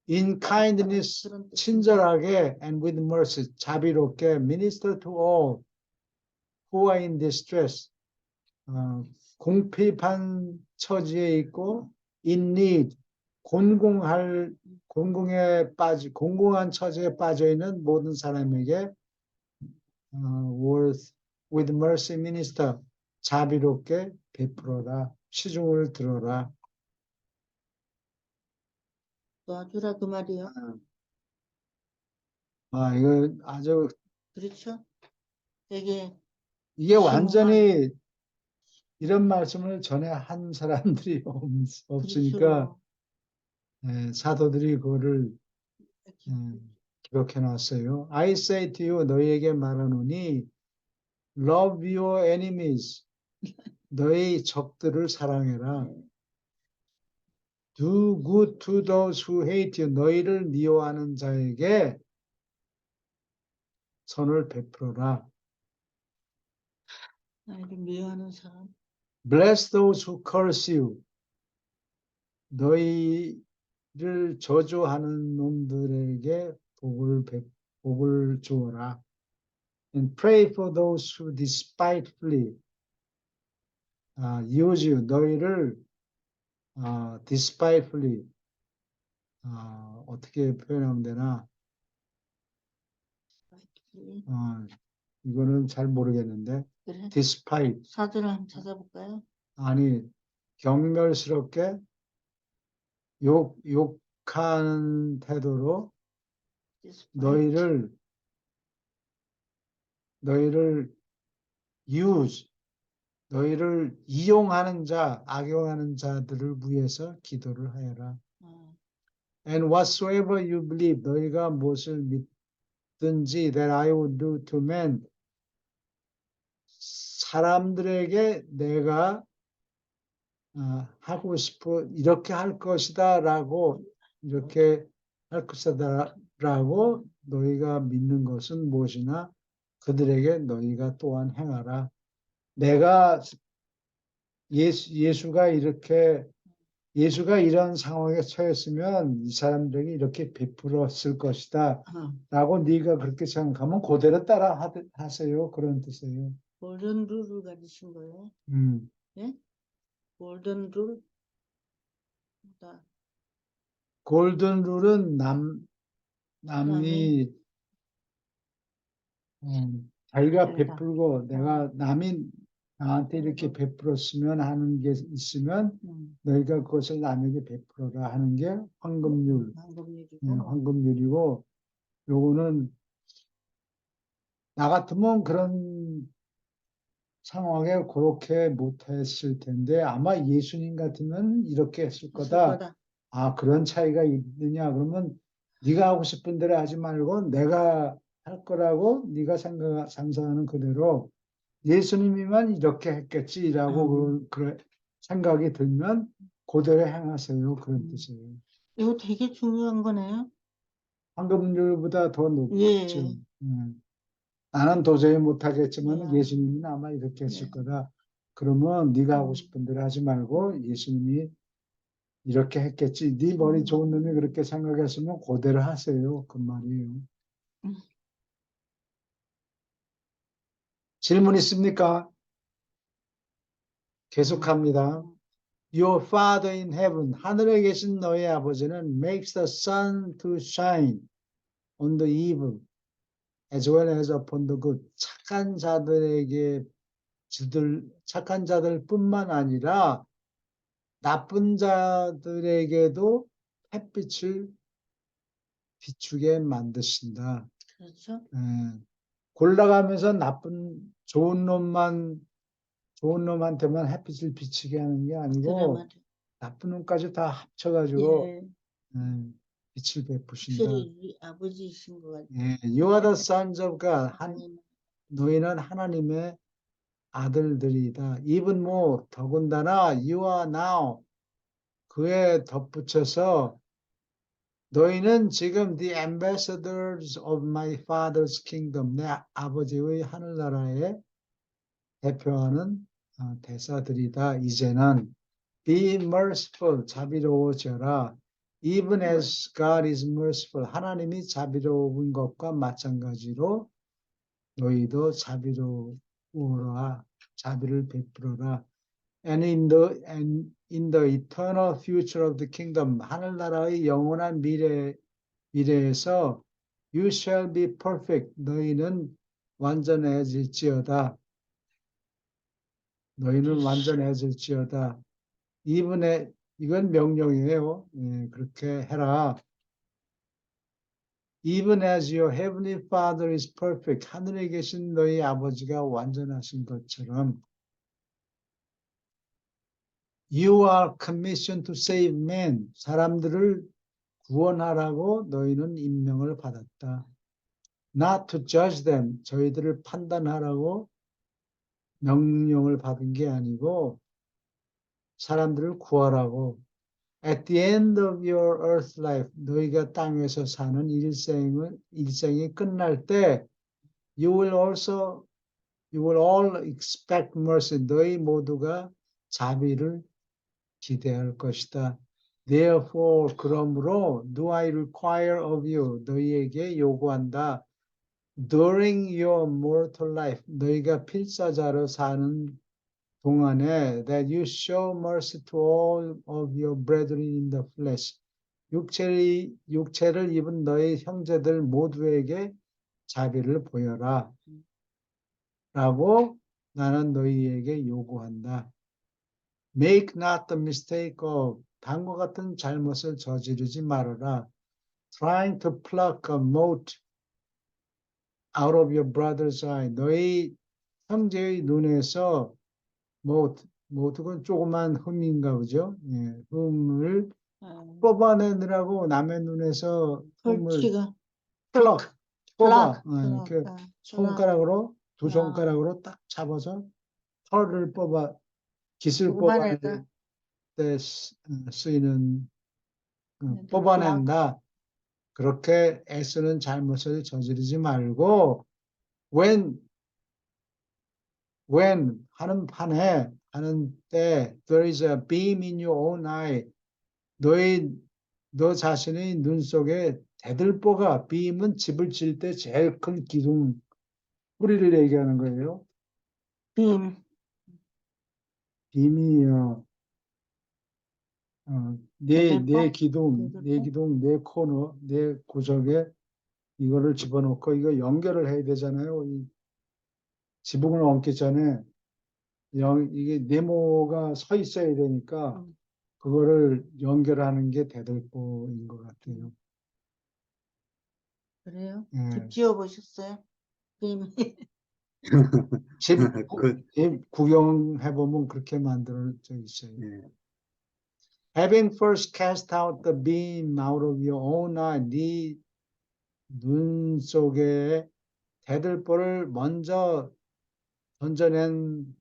in kindness 그런 뜻. 친절하게 and with mercy 자비롭게 minister to all who are in distress 공핍한 처지에 있고 in need 공공한 처지에 빠져 있는 모든 사람에게 with mercy minister 자비롭게 베풀어라 시중을 들어라. 도와주라 그 말이요. 이거 아주 그렇죠. 되게 이게 심오한- 완전히 이런 말씀을 전에 한 사람들이 없으니까 그렇죠. 사도들이 그거를 기록해 놨어요. I say to you 너희에게 말하노니 love your enemies 너희 적들을 사랑해라. Do good to those who hate you 너희를 미워하는 자에게 선을 베풀어라. 나를 미워하는 사람. Bless those who curse you 너희를 저주하는 놈들에게 복을 주어라. And pray for those who despitefully use you. 너희를 despitefully 어떻게 표현하면 되나? 이거는 잘 모르겠는데. 그래. despite 사전을 한번 찾아볼까요? 아니 경멸스럽게 욕하는 태도로 너희를 use 너희를 이용하는 자, 악용하는 자들을 위해서 기도를 하여라. And whatsoever you believe, 너희가 무엇을 믿든지 that I will do to men, 사람들에게 내가 하고 싶어 이렇게 할 것이다라고 이렇게 할 것이다라고 너희가 믿는 것은 무엇이나 그들에게 너희가 또한 행하라. 내가 예수가 이런 상황에 처했으면 이 사람들에게 이렇게 베풀었을 것이다 라고 네가 그렇게 생각하면 그대로 따라 하세요. 그런 뜻이에요. 골든 룰을 가지신 거예요? 예? 골든 룰? 골든 룰은 남이 자기가 그러니까. 베풀고 내가 남이 나한테 이렇게 베풀었으면 하는 게 있으면 너희가 그것을 남에게 베풀어라 하는 게 황금률, 황금률이고. 황금률이고 요거는 나 같으면 그런 상황에 그렇게 못했을 텐데 아마 예수님 같으면 이렇게 했을 거다. 아, 그런 차이가 있느냐? 그러면 네가 하고 싶은 대로 하지 말고 내가 할 거라고 네가 상상하는 그대로 예수님이만 이렇게 했겠지라고 그런 생각이 들면 그대로 행하세요. 그런 뜻이에요. 이거 되게 중요한 거네요. 황금률보다 더 높죠. 예. 나는 도저히 못하겠지만 예. 예수님은 아마 이렇게 했을 예. 거다. 그러면 네가 하고 음. 싶은 대로 하지 말고 예수님이 이렇게 했겠지. 네 머리 좋은 놈이 그렇게 생각했으면 그대로 하세요. 그 말이에요. 질문 있습니까? 계속합니다. Your Father in heaven, 하늘에 계신 너희 아버지는 makes the sun to shine on the evil as well as upon the good. 착한 자들뿐만 아니라 나쁜 자들에게도 햇빛을 비추게 만드신다. 그렇죠. 골라가면서 좋은 놈한테만 햇빛을 비치게 하는 게 아니고 나쁜 놈까지 다 합쳐가지고 예. 빛을 베푸신다. 확실히 아버지이신 것 같아요. You are the sons of God. 하나님. 너희는 하나님의 아들들이다. Even more, 더군다나 you are now. 그에 덧붙여서 너희는 지금 the ambassadors of my father's kingdom. 내 아버지의 하늘나라에 대표하는 대사들이다. 이제는 be merciful, 자비로워져라. Even as God is merciful, 하나님이 자비로운 것과 마찬가지로 너희도 자비로워라, 자비를 베풀어라. And in the eternal future of the kingdom, 하늘나라의 영원한 미래에서 you shall be perfect, 너희는 완전해질지어다. 너희는 완전해질지어다. 이건 명령이에요. 그렇게 해라. Even as your heavenly Father is perfect. 하늘에 계신 너희 아버지가 완전하신 것처럼 You are commissioned to save men. 사람들을 구원하라고 너희는 임명을 받았다. Not to judge them. 저희들을 판단하라고 명령을 받은 게 아니고 사람들을 구하라고. At the end of your earth life, 너희가 땅에서 사는 일생이 끝날 때, you will all expect mercy. 너희 모두가 자비를 기대할 것이다. Therefore, 그러므로, do I require of you, 너희에게 요구한다. During your mortal life, 너희가 필사자로 사는 동안에 that you show mercy to all of your brethren in the flesh. 육체를 입은 너희 형제들 모두에게 자비를 보여라. 라고 나는 너희에게 요구한다. Make not the mistake of 다음과 같은 잘못을 저지르지 말아라. Trying to pluck a mote out of your brother's eye. 너희 형제의 눈에서 모두는 조그만 흠인가 보죠. 흠을 뽑아내느라고 남의 눈에서 흠을 뽑아. 이렇게 손가락으로 두 손가락으로 딱 잡아서 털을 깃을 뽑아낼 때 쓰이는 뽑아낸다. 그렇게 애쓰는 잘못을 저지르지 말고 when 하는 때 there is a beam in your own eye. 너 자신의 눈 속에 대들보가 beam은 집을 질 때 제일 큰 기둥 뿌리를 얘기하는 거예요. beam이요. 내 대들보? 기둥, 내 코너, 내 구석에 이거를 집어넣고 이거 연결을 해야 되잖아요. 이 지붕을 얹기 전에 이게 네모가 서 있어야 되니까 그거를 연결하는 게 대들보인 것 같아요. 그래요? 예. 집 지어보셨어요? 집 그, 구경해보면 그렇게 만들어져 있어요. 예. Having first cast out the beam out of your own eye, 네 눈 속에 대들보를 먼저 던져낸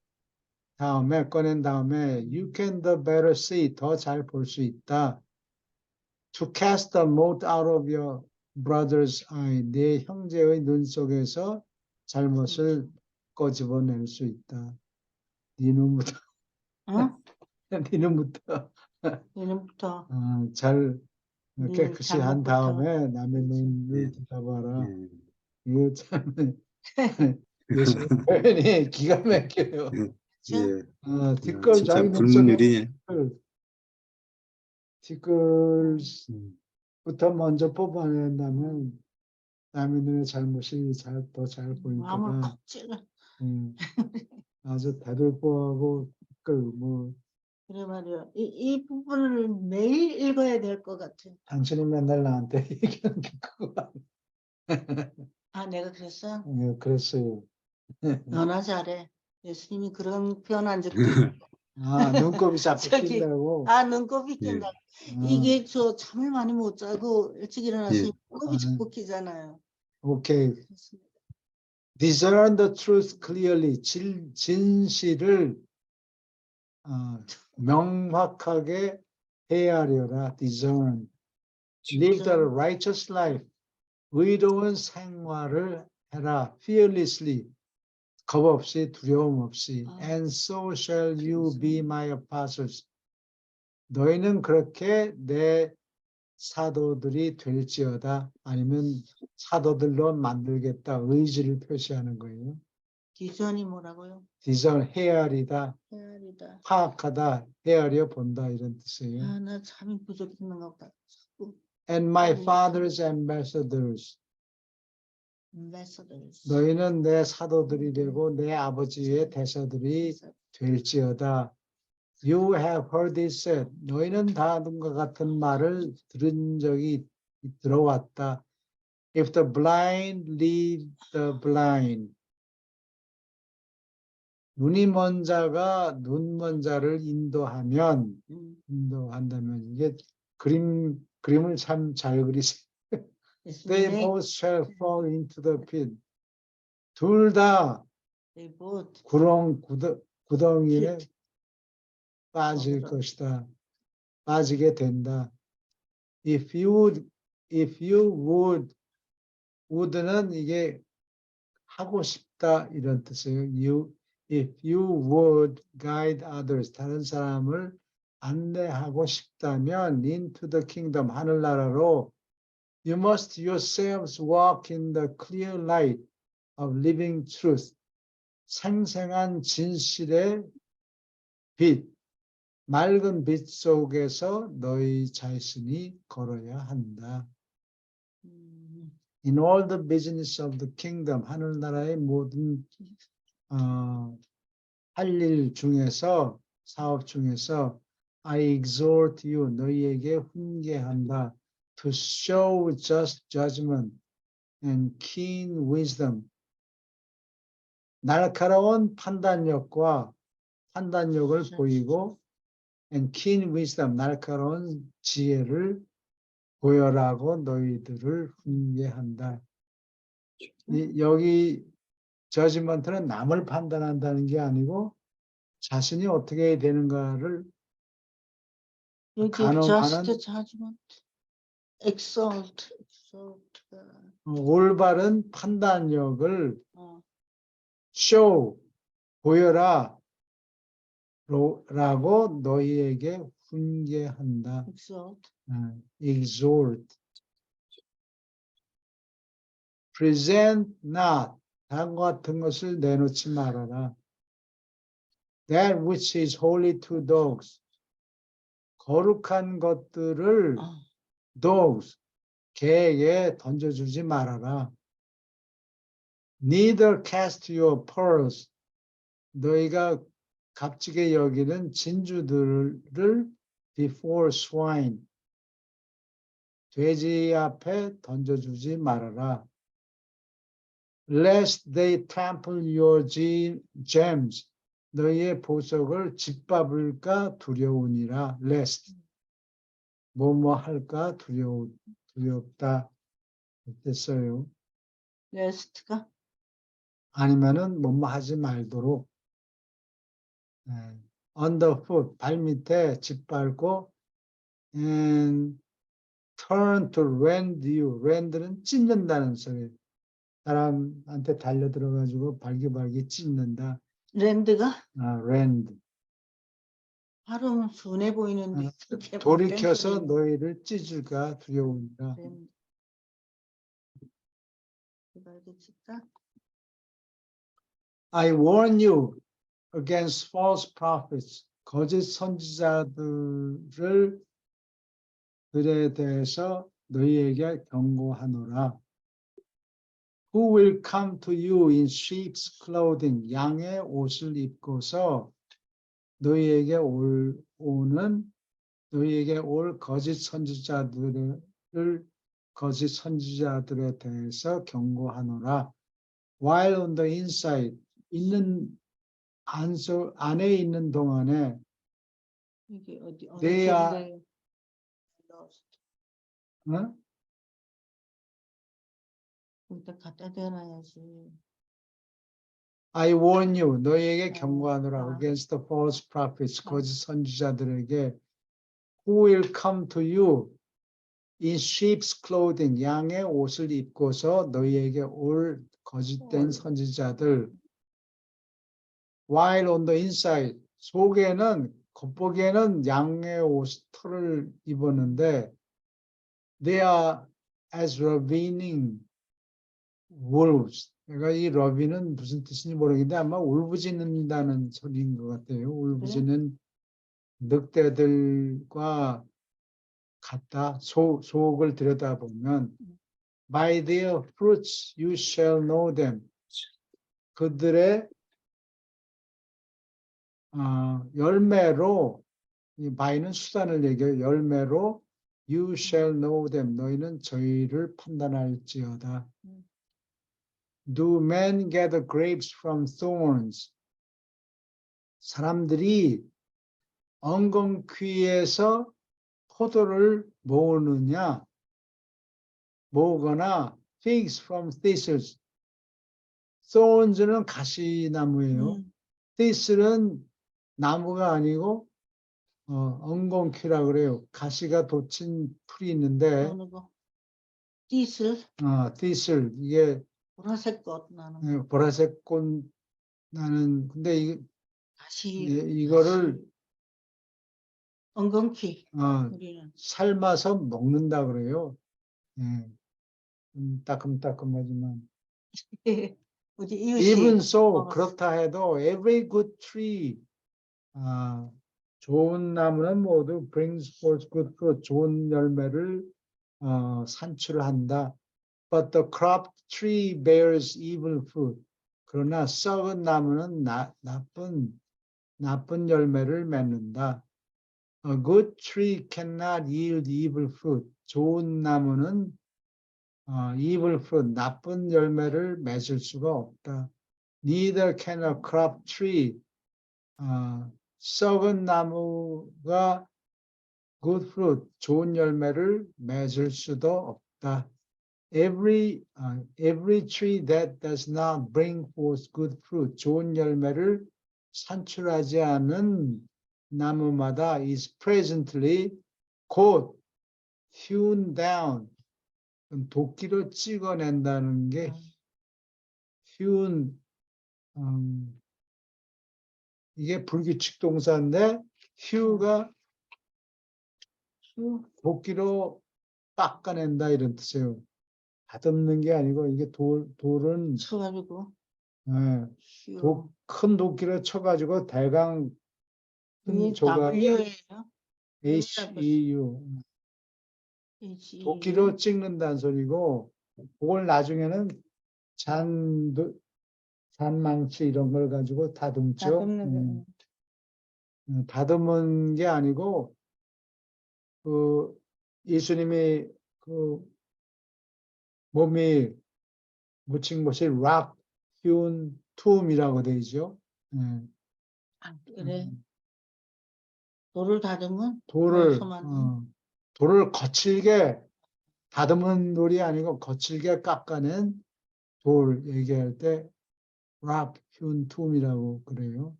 다음에 꺼낸 다음에 you can the better see, 더 잘 볼 수 있다. To cast the mote out of your brother's eye, 네 형제의 눈 속에서 잘못을 꺼집어낼 수 있다. 네 눈부터, 응? 네 눈부터 이름부터 잘 네 깨끗이 한 잘못부터. 다음에 남의 그렇지. 눈을 예. 뒤다봐라. 예. 이거 참 예수님 표현이 기가 막혀요. 그쵸? 예. 뒷글 진짜 자기 눈 속에 불문율이네. 뒷글부터 음. 먼저 뽑아낸다면 남의 눈의 잘못이 더 잘 마음을 보일까봐 콕 찔러. 아주 대들보하고 뭐 그래 말이야. 이 부분을 매일 읽어야 될 것 같아. 당신이 맨날 나한테 얘기하는 게 그거 아, 내가 그랬어? 그랬어요. 너나 잘해. 예수님이 그런 표현한 적도 있고. 눈곱이 자꾸 저기, 낀다고. 눈곱이 예. 낀다. 이게 저 잠을 많이 못 자고 일찍 일어나서 예. 눈곱이 자꾸 끼잖아요. 오케이. 그렇습니다. Discern the truth clearly. 진실을 명확하게 헤아려라. Discern. Live the righteous life. 의로운 생활을 해라. Fearlessly. 겁 없이 두려움 없이. And so shall you be my apostles. 너희는 그렇게 내 사도들이 될지어다. 아니면 사도들로 만들겠다. 의지를 표시하는 거예요. 디전이 뭐라고요? 디전 헤아리다, 헤아리다. 파악하다, 헤아려 본다 이런 뜻이에요. 나 잠이 부족했는 것 같다. 자꾸 And my father's ambassadors. ambassadors. 너희는 내 사도들이 되고 내 아버지의 대사들이 될지어다. You have heard it said. 너희는 다음과 같은 말을 들은 적이 들어왔다. If the blind lead the blind. 눈이 먼 자가 눈 먼 자를 인도한다면 이게 그림을 참 잘 그리세요. They both shall fall into the pit. 둘 다 구덩이에 빠질 것이다. 빠지게 된다. If you would는 이게 하고 싶다 이런 뜻이에요. If you would guide others, 다른 사람을 안내하고 싶다면 into the kingdom, 하늘나라로 you must yourselves walk in the clear light of living truth. 생생한 진실의 빛, 맑은 빛 속에서 너희 자신이 걸어야 한다. In all the business of the kingdom, 하늘나라의 모든 할 일 중에서, 사업 중에서 I exhort you, 너희에게 훈계한다. To show just judgment and keen wisdom. 날카로운 판단력을 보이고 and keen wisdom, 날카로운 지혜를 보여라고 너희들을 훈계한다. 여기 judgment는 남을 판단한다는 게 아니고 자신이 어떻게 되는가를 just judgment, exalt. 올바른 판단력을 show, 보여라 라고 너희에게 훈계한다. Exhort. Present not. 다음과 같은 것을 내놓지 말아라. That which is holy to dogs. 거룩한 것들을 dogs, 개에게 던져주지 말아라. Neither cast your pearls, 너희가 값지게 여기는 진주들을 before swine, 돼지 앞에 던져주지 말아라. Lest they trample your gems, 너희의 보석을 짓밟을까 두려우니라. Lest, 뭐뭐 할까 두렵다 됐어요. 레스트가 아니면은 뭐뭐 하지 말도록. Underfoot, 발 밑에 짓밟고, and turn to rend you. rend는 찢는다는 소리. 사람한테 달려들어가지고 발기발기 찢는다. 랜드가 rend. 발음 순해 보이는데 그렇게 돌이켜서 뺑소리는. 너희를 찢을까 두려우니라. 랜드. 알겠다. I warn you against false prophets. 거짓 선지자들에 대해서 너희에게 경고하노라. Who will come to you in sheep's clothing, 양의 옷을 입고서 너희에게 올 거짓 선지자들에 대해서 경고하노라. While on the inside, 안에 있는 동안에 이게 어디 어느 they are, 책인가요? 어? 일단 갖다 대놔야지. I warn you, 너희에게 경고하노라. 아. Against the false prophets, 거짓 선지자들에게. Who will come to you in sheep's clothing, 양의 옷을 입고서 너희에게 올 거짓된 선지자들. While on the inside, 겉보기에는 양의 털을 입었는데 they are as ravening wolves. 그러니까 이 러비는 무슨 뜻인지 모르겠는데 아마 울부짖는다는 소리인 것 같아요. 울부짖는 늑대들과 같다. 속을 들여다보면 by their fruits you shall know them. 그들의 열매로, 이 by는 수단을 얘기해요. 열매로 you shall know them. 너희는 저희를 판단할지어다. Do men gather grapes from thorns? 사람들이 엉겅퀴에서 포도를 모으거나 figs from thistles. thorns는 가시나무예요. thistle은 나무가 아니고 엉겅퀴라 그래요. 가시가 돋친 풀이 있는데 어느 거? 띠슬 thistle 이게 보라색 꽃 나는 보라색 꽃 나는 근데 다시 이거를 엉겅퀴 우리는 삶아서 먹는다 그래요. 따끔따끔하지만. 어디 이웃이 Even so, 먹었어. 그렇다 해도 every good tree, 좋은 나무는 모두 brings forth good fruit, 좋은 열매를 산출한다. But the corrupt tree bears evil fruit. 그러나 썩은 나무는 나쁜 열매를 맺는다. A good tree cannot yield evil fruit. 좋은 나무는 evil fruit, 나쁜 열매를 맺을 수가 없다. Neither can a corrupt tree, 썩은 나무가 good fruit, 좋은 열매를 맺을 수도 없다. Every tree that does not bring forth good fruit, 좋은 열매를 산출하지 않은 나무마다 is presently 곧 hewn down, 도끼로 찍어낸다는 게 hewn, 이게 불규칙 동사인데 hew가 도끼로 깎아낸다 이런 뜻이에요. 다듬는 게 아니고 이게 돌은 쳐가지고 큰 도끼로 쳐가지고 대강 큰 이게 조각 W예요? HEU. HEU. 도끼로 찍는다는 소리고, 그걸 나중에는 잔망치 이런 걸 가지고 다듬죠. 다듬는 거. 다듬은 게 아니고, 그 예수님이 그 몸이 묻힌 곳이 락 hewn tomb이라고 되죠. 아, 그래. 돌을 다듬은 돌을 손 만든? 돌을 거칠게 다듬은 돌이 아니고 거칠게 깎아낸 돌 얘기할 때 락 hewn tomb이라고 그래요.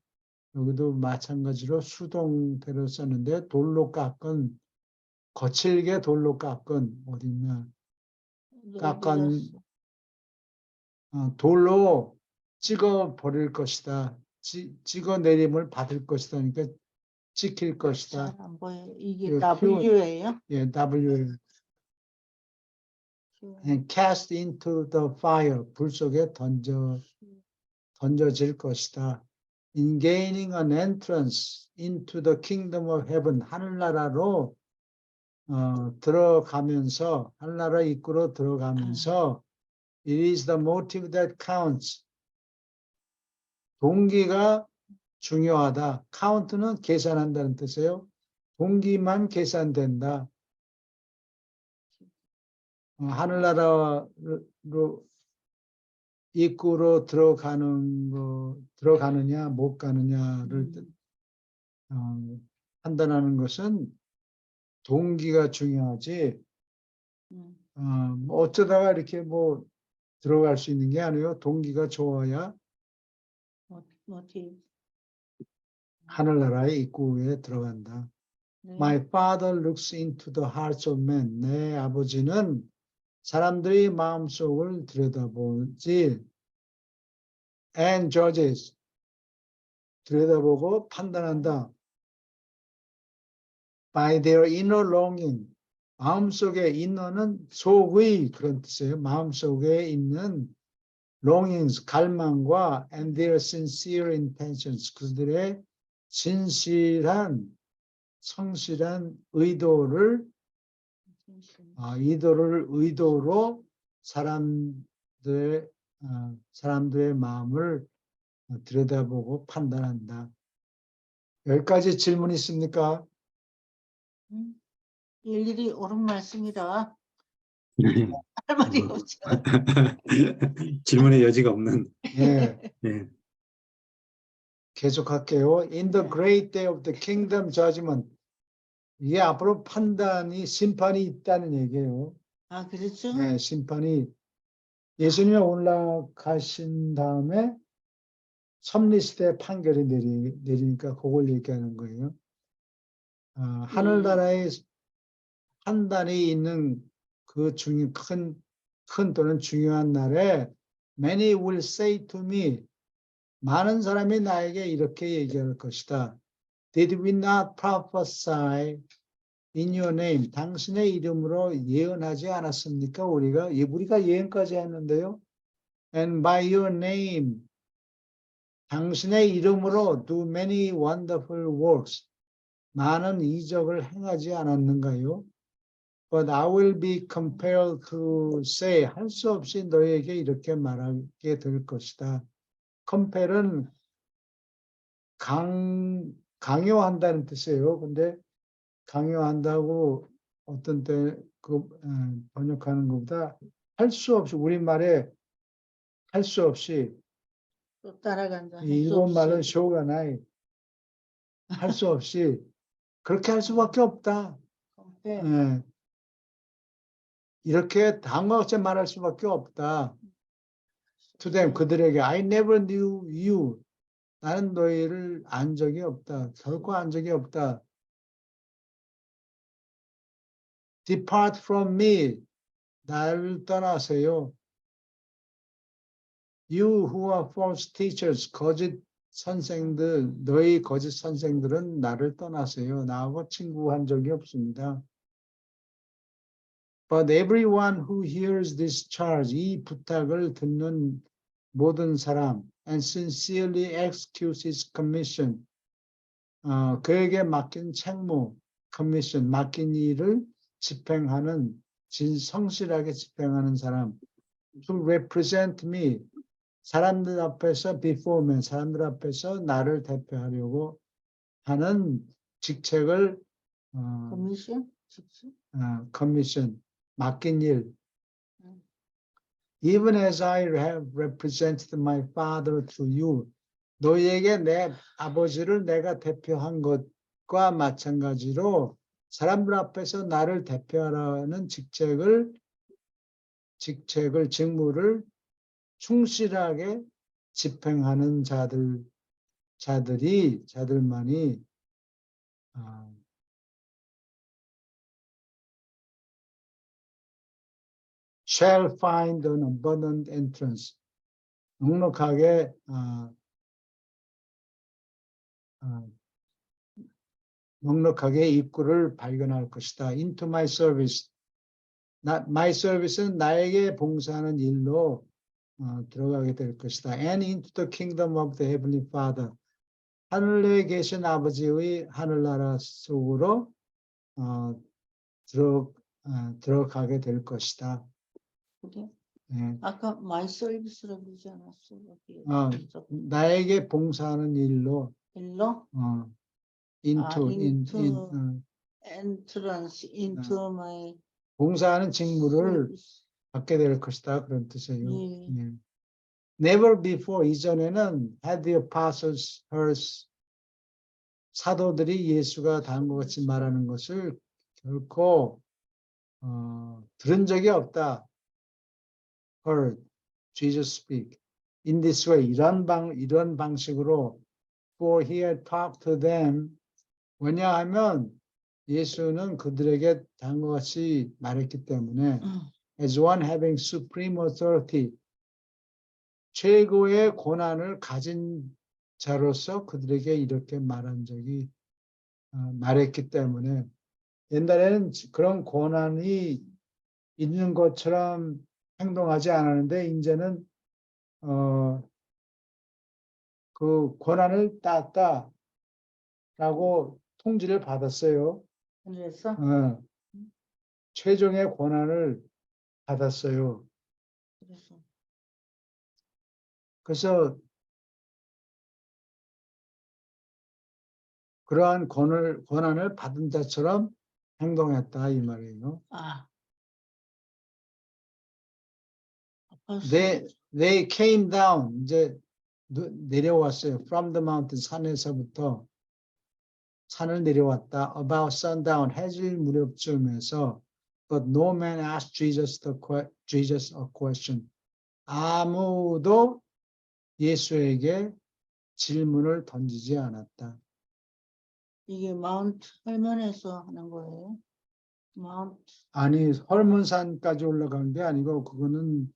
여기도 마찬가지로 수동태로 썼는데 돌로 깎은 거칠게 돌로 깎은 어딨냐 깎은 돌로 찍어 버릴 것이다. 찍어 내림을 받을 것이다. 그러니까 찍힐 것이다. 잘 안 보여. 이게 그 W예요? 예, W. And cast into the fire. 불 속에 던져질 것이다. In gaining an entrance into the kingdom of heaven. 하늘나라로 들어가면서 하늘나라 입구로 들어가면서 it is the motive that counts. 동기가 중요하다. count는 계산한다는 뜻이에요. 동기만 계산된다. 하늘나라로 입구로 들어가느냐 못 가느냐를 판단하는 것은 동기가 중요하지. 뭐 어쩌다가 이렇게 뭐 들어갈 수 있는 게 아니에요. 동기가 좋아야 모티브. 하늘나라의 입구에 들어간다. 네. My father looks into the hearts of men. 내 아버지는 사람들의 마음속을 들여다보지. And judges. 들여다보고 판단한다. By their inner longing. 마음속의 inner는 속의 그런 뜻이에요. 마음속에 있는 longings, 갈망과 and their sincere intentions. 그들의 진실한 성실한 의도로 사람들의 마음을 들여다보고 판단한다. 여기까지 질문 있습니까? 일일이 옳은 말씀이라 할 말이 없죠. 질문의 여지가 없는. 예, 네. 계속할게요. In the 네. great day of the kingdom judgment. 이게 앞으로 심판이 있다는 얘기예요. 아, 그렇죠? 네, 심판이 예수님이 올라가신 다음에 섭리시대 판결이 내리니까 그걸 얘기하는 거예요. 하늘나라의 판단이 있는 그 큰 또는 중요한 날에 many will say to me 많은 사람이 나에게 이렇게 얘기할 것이다. Did we not prophesy in your name? 당신의 이름으로 예언하지 않았습니까? 우리가 예언까지 했는데요. And by your name, 당신의 이름으로 do many wonderful works. 많은 이적을 행하지 않았는가요? But I will be compelled to say, 할 수 없이 너에게 이렇게 말하게 될 것이다. compel은 강요한다는 뜻이에요. 근데 강요한다고 어떤 때 번역하는 것보다 할 수 없이 우리말에 할 수 없이 또 따라간다. 일본말은 쇼가 나이 할 수 없이 그렇게 할 수밖에 없다. 네. 예. 이렇게 당황없이 말할 수밖에 없다. To them, 그들에게 I never knew you. 나는 너희를 안 적이 없다. 결코 안 적이 없다. Depart from me. 나를 떠나세요. You who are false teachers. 거짓 선생들, 너희 거짓 선생들은 나를 떠나세요. 나하고 친구한 적이 없습니다. But everyone who hears this charge, 이 부탁을 듣는 모든 사람, and sincerely executes his commission, 그에게 맡긴 책무, commission, 맡긴 일을 집행하는, 성실하게 집행하는 사람. To represent me, 사람들 앞에서 before men, 사람들 앞에서 나를 대표하려고 하는 직책을 커미션? 직접? commission, 맡긴 일. 음. Even as I have represented my father to you, 너희에게 내 아버지를 내가 대표한 것과 마찬가지로 사람들 앞에서 나를 대표하라는 직무를 충실하게 집행하는 자들만이 shall find an abundant entrance. 넉넉하게 입구를 발견할 것이다. Into my service. My service는 나에게 봉사하는 일로 들어가게 될 것이다. And into the kingdom of the heavenly Father. 하늘에 계신 아버지의 하늘나라 속으로 들어가게 될 것이다. 그래? 예. 아까 마이 서비스라고 그러지 않았어? 나에게 봉사하는 일로 일로? into entrance into my 봉사하는 직무를 service. 받게 될 것이다. 그런 뜻이에요. 예. 예. Never before, 이전에는 had the apostles heard, 사도들이 예수가 다음과 같이 말하는 것을 결코 들은 적이 없다. Heard Jesus speak in this way, 이런 방식으로. For he had talked to them. 왜냐하면 예수는 그들에게 다음과 같이 말했기 때문에 as one having supreme authority, 최고의 권한을 가진 자로서 그들에게 이렇게 말했기 때문에, 옛날에는 그런 권한이 있는 것처럼 행동하지 않았는데 이제는 그 권한을 땄다라고 통지를 받았어요. 그래서 최종의 권한을 받았어요. 그래서 그러한 권한을 받은 자처럼 행동했다 이 말이에요. They came down, 이제 내려왔어요. From the mountain, 산에서부터 산을 내려왔다. About sundown, 해질 무렵쯤에서. But no man asked Jesus a question. 아무도 예수에게 질문을 던지지 않았다. 이게 마운트 헐몬에서 하는 거예요? 마운트. 아니, 헐몬산까지 올라간 게 아니고 그거는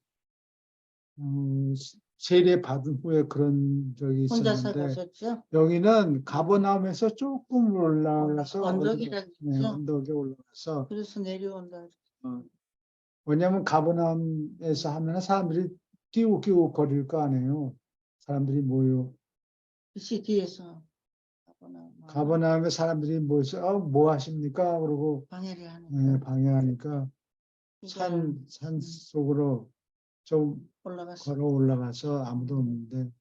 세례 받은 후에 그런 적이 혼자서 있었는데, 가셨죠? 여기는 가버나움에서 조금 올라가서 언덕이라는 거죠? 언덕에 올라가서. 그래서 내려온다. 왜냐하면 가버나움에서 하면 사람들이 끼우끼우 거릴 거 아니에요. 사람들이 모여. 그치, 뒤에서. 가버나움에 사람들이 모여서 뭐 하십니까? 그러고 방해를 하니까. 방해하니까 산 속으로 좀 걸어 올라가서 아무도 없는데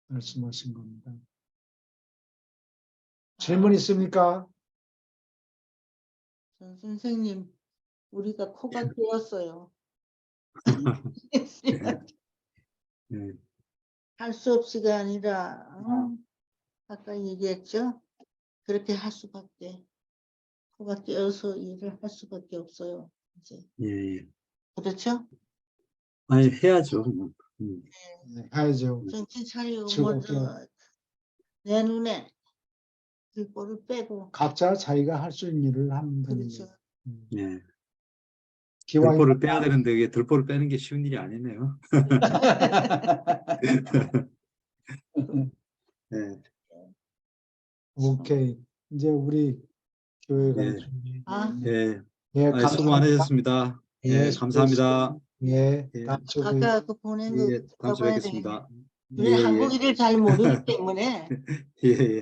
말씀하신 겁니다. 질문 있습니까? 선생님, 우리가 코가 끼었어요. 할 수 없이가 아니라 아까 얘기했죠? 그렇게 할 수밖에, 코가 끼어서 일을 할 수밖에 없어요. 이제. 예. 그렇죠? 아니, 해야죠. 해야죠. 정신 차리고 즐겁게. 내 눈에 들보를 빼고. 각자 자기가 할 수 있는 일을 하면 되는 그렇죠. 거예요. 예. 기왕 들보를 빼야 되는데 이게 들보를 빼는 게 쉬운 일이 아니네요. 네. 오케이. 이제 우리 교회 갈 예. 준비. 예. 감사합니다. 수고 많으셨습니다. 예, 감사합니다. 예. 예. 다음 주에 아까 그 보낸 거 예, 다음 주에 뵙겠습니다. 왜 한국인을 잘 모르기 때문에 예, 예.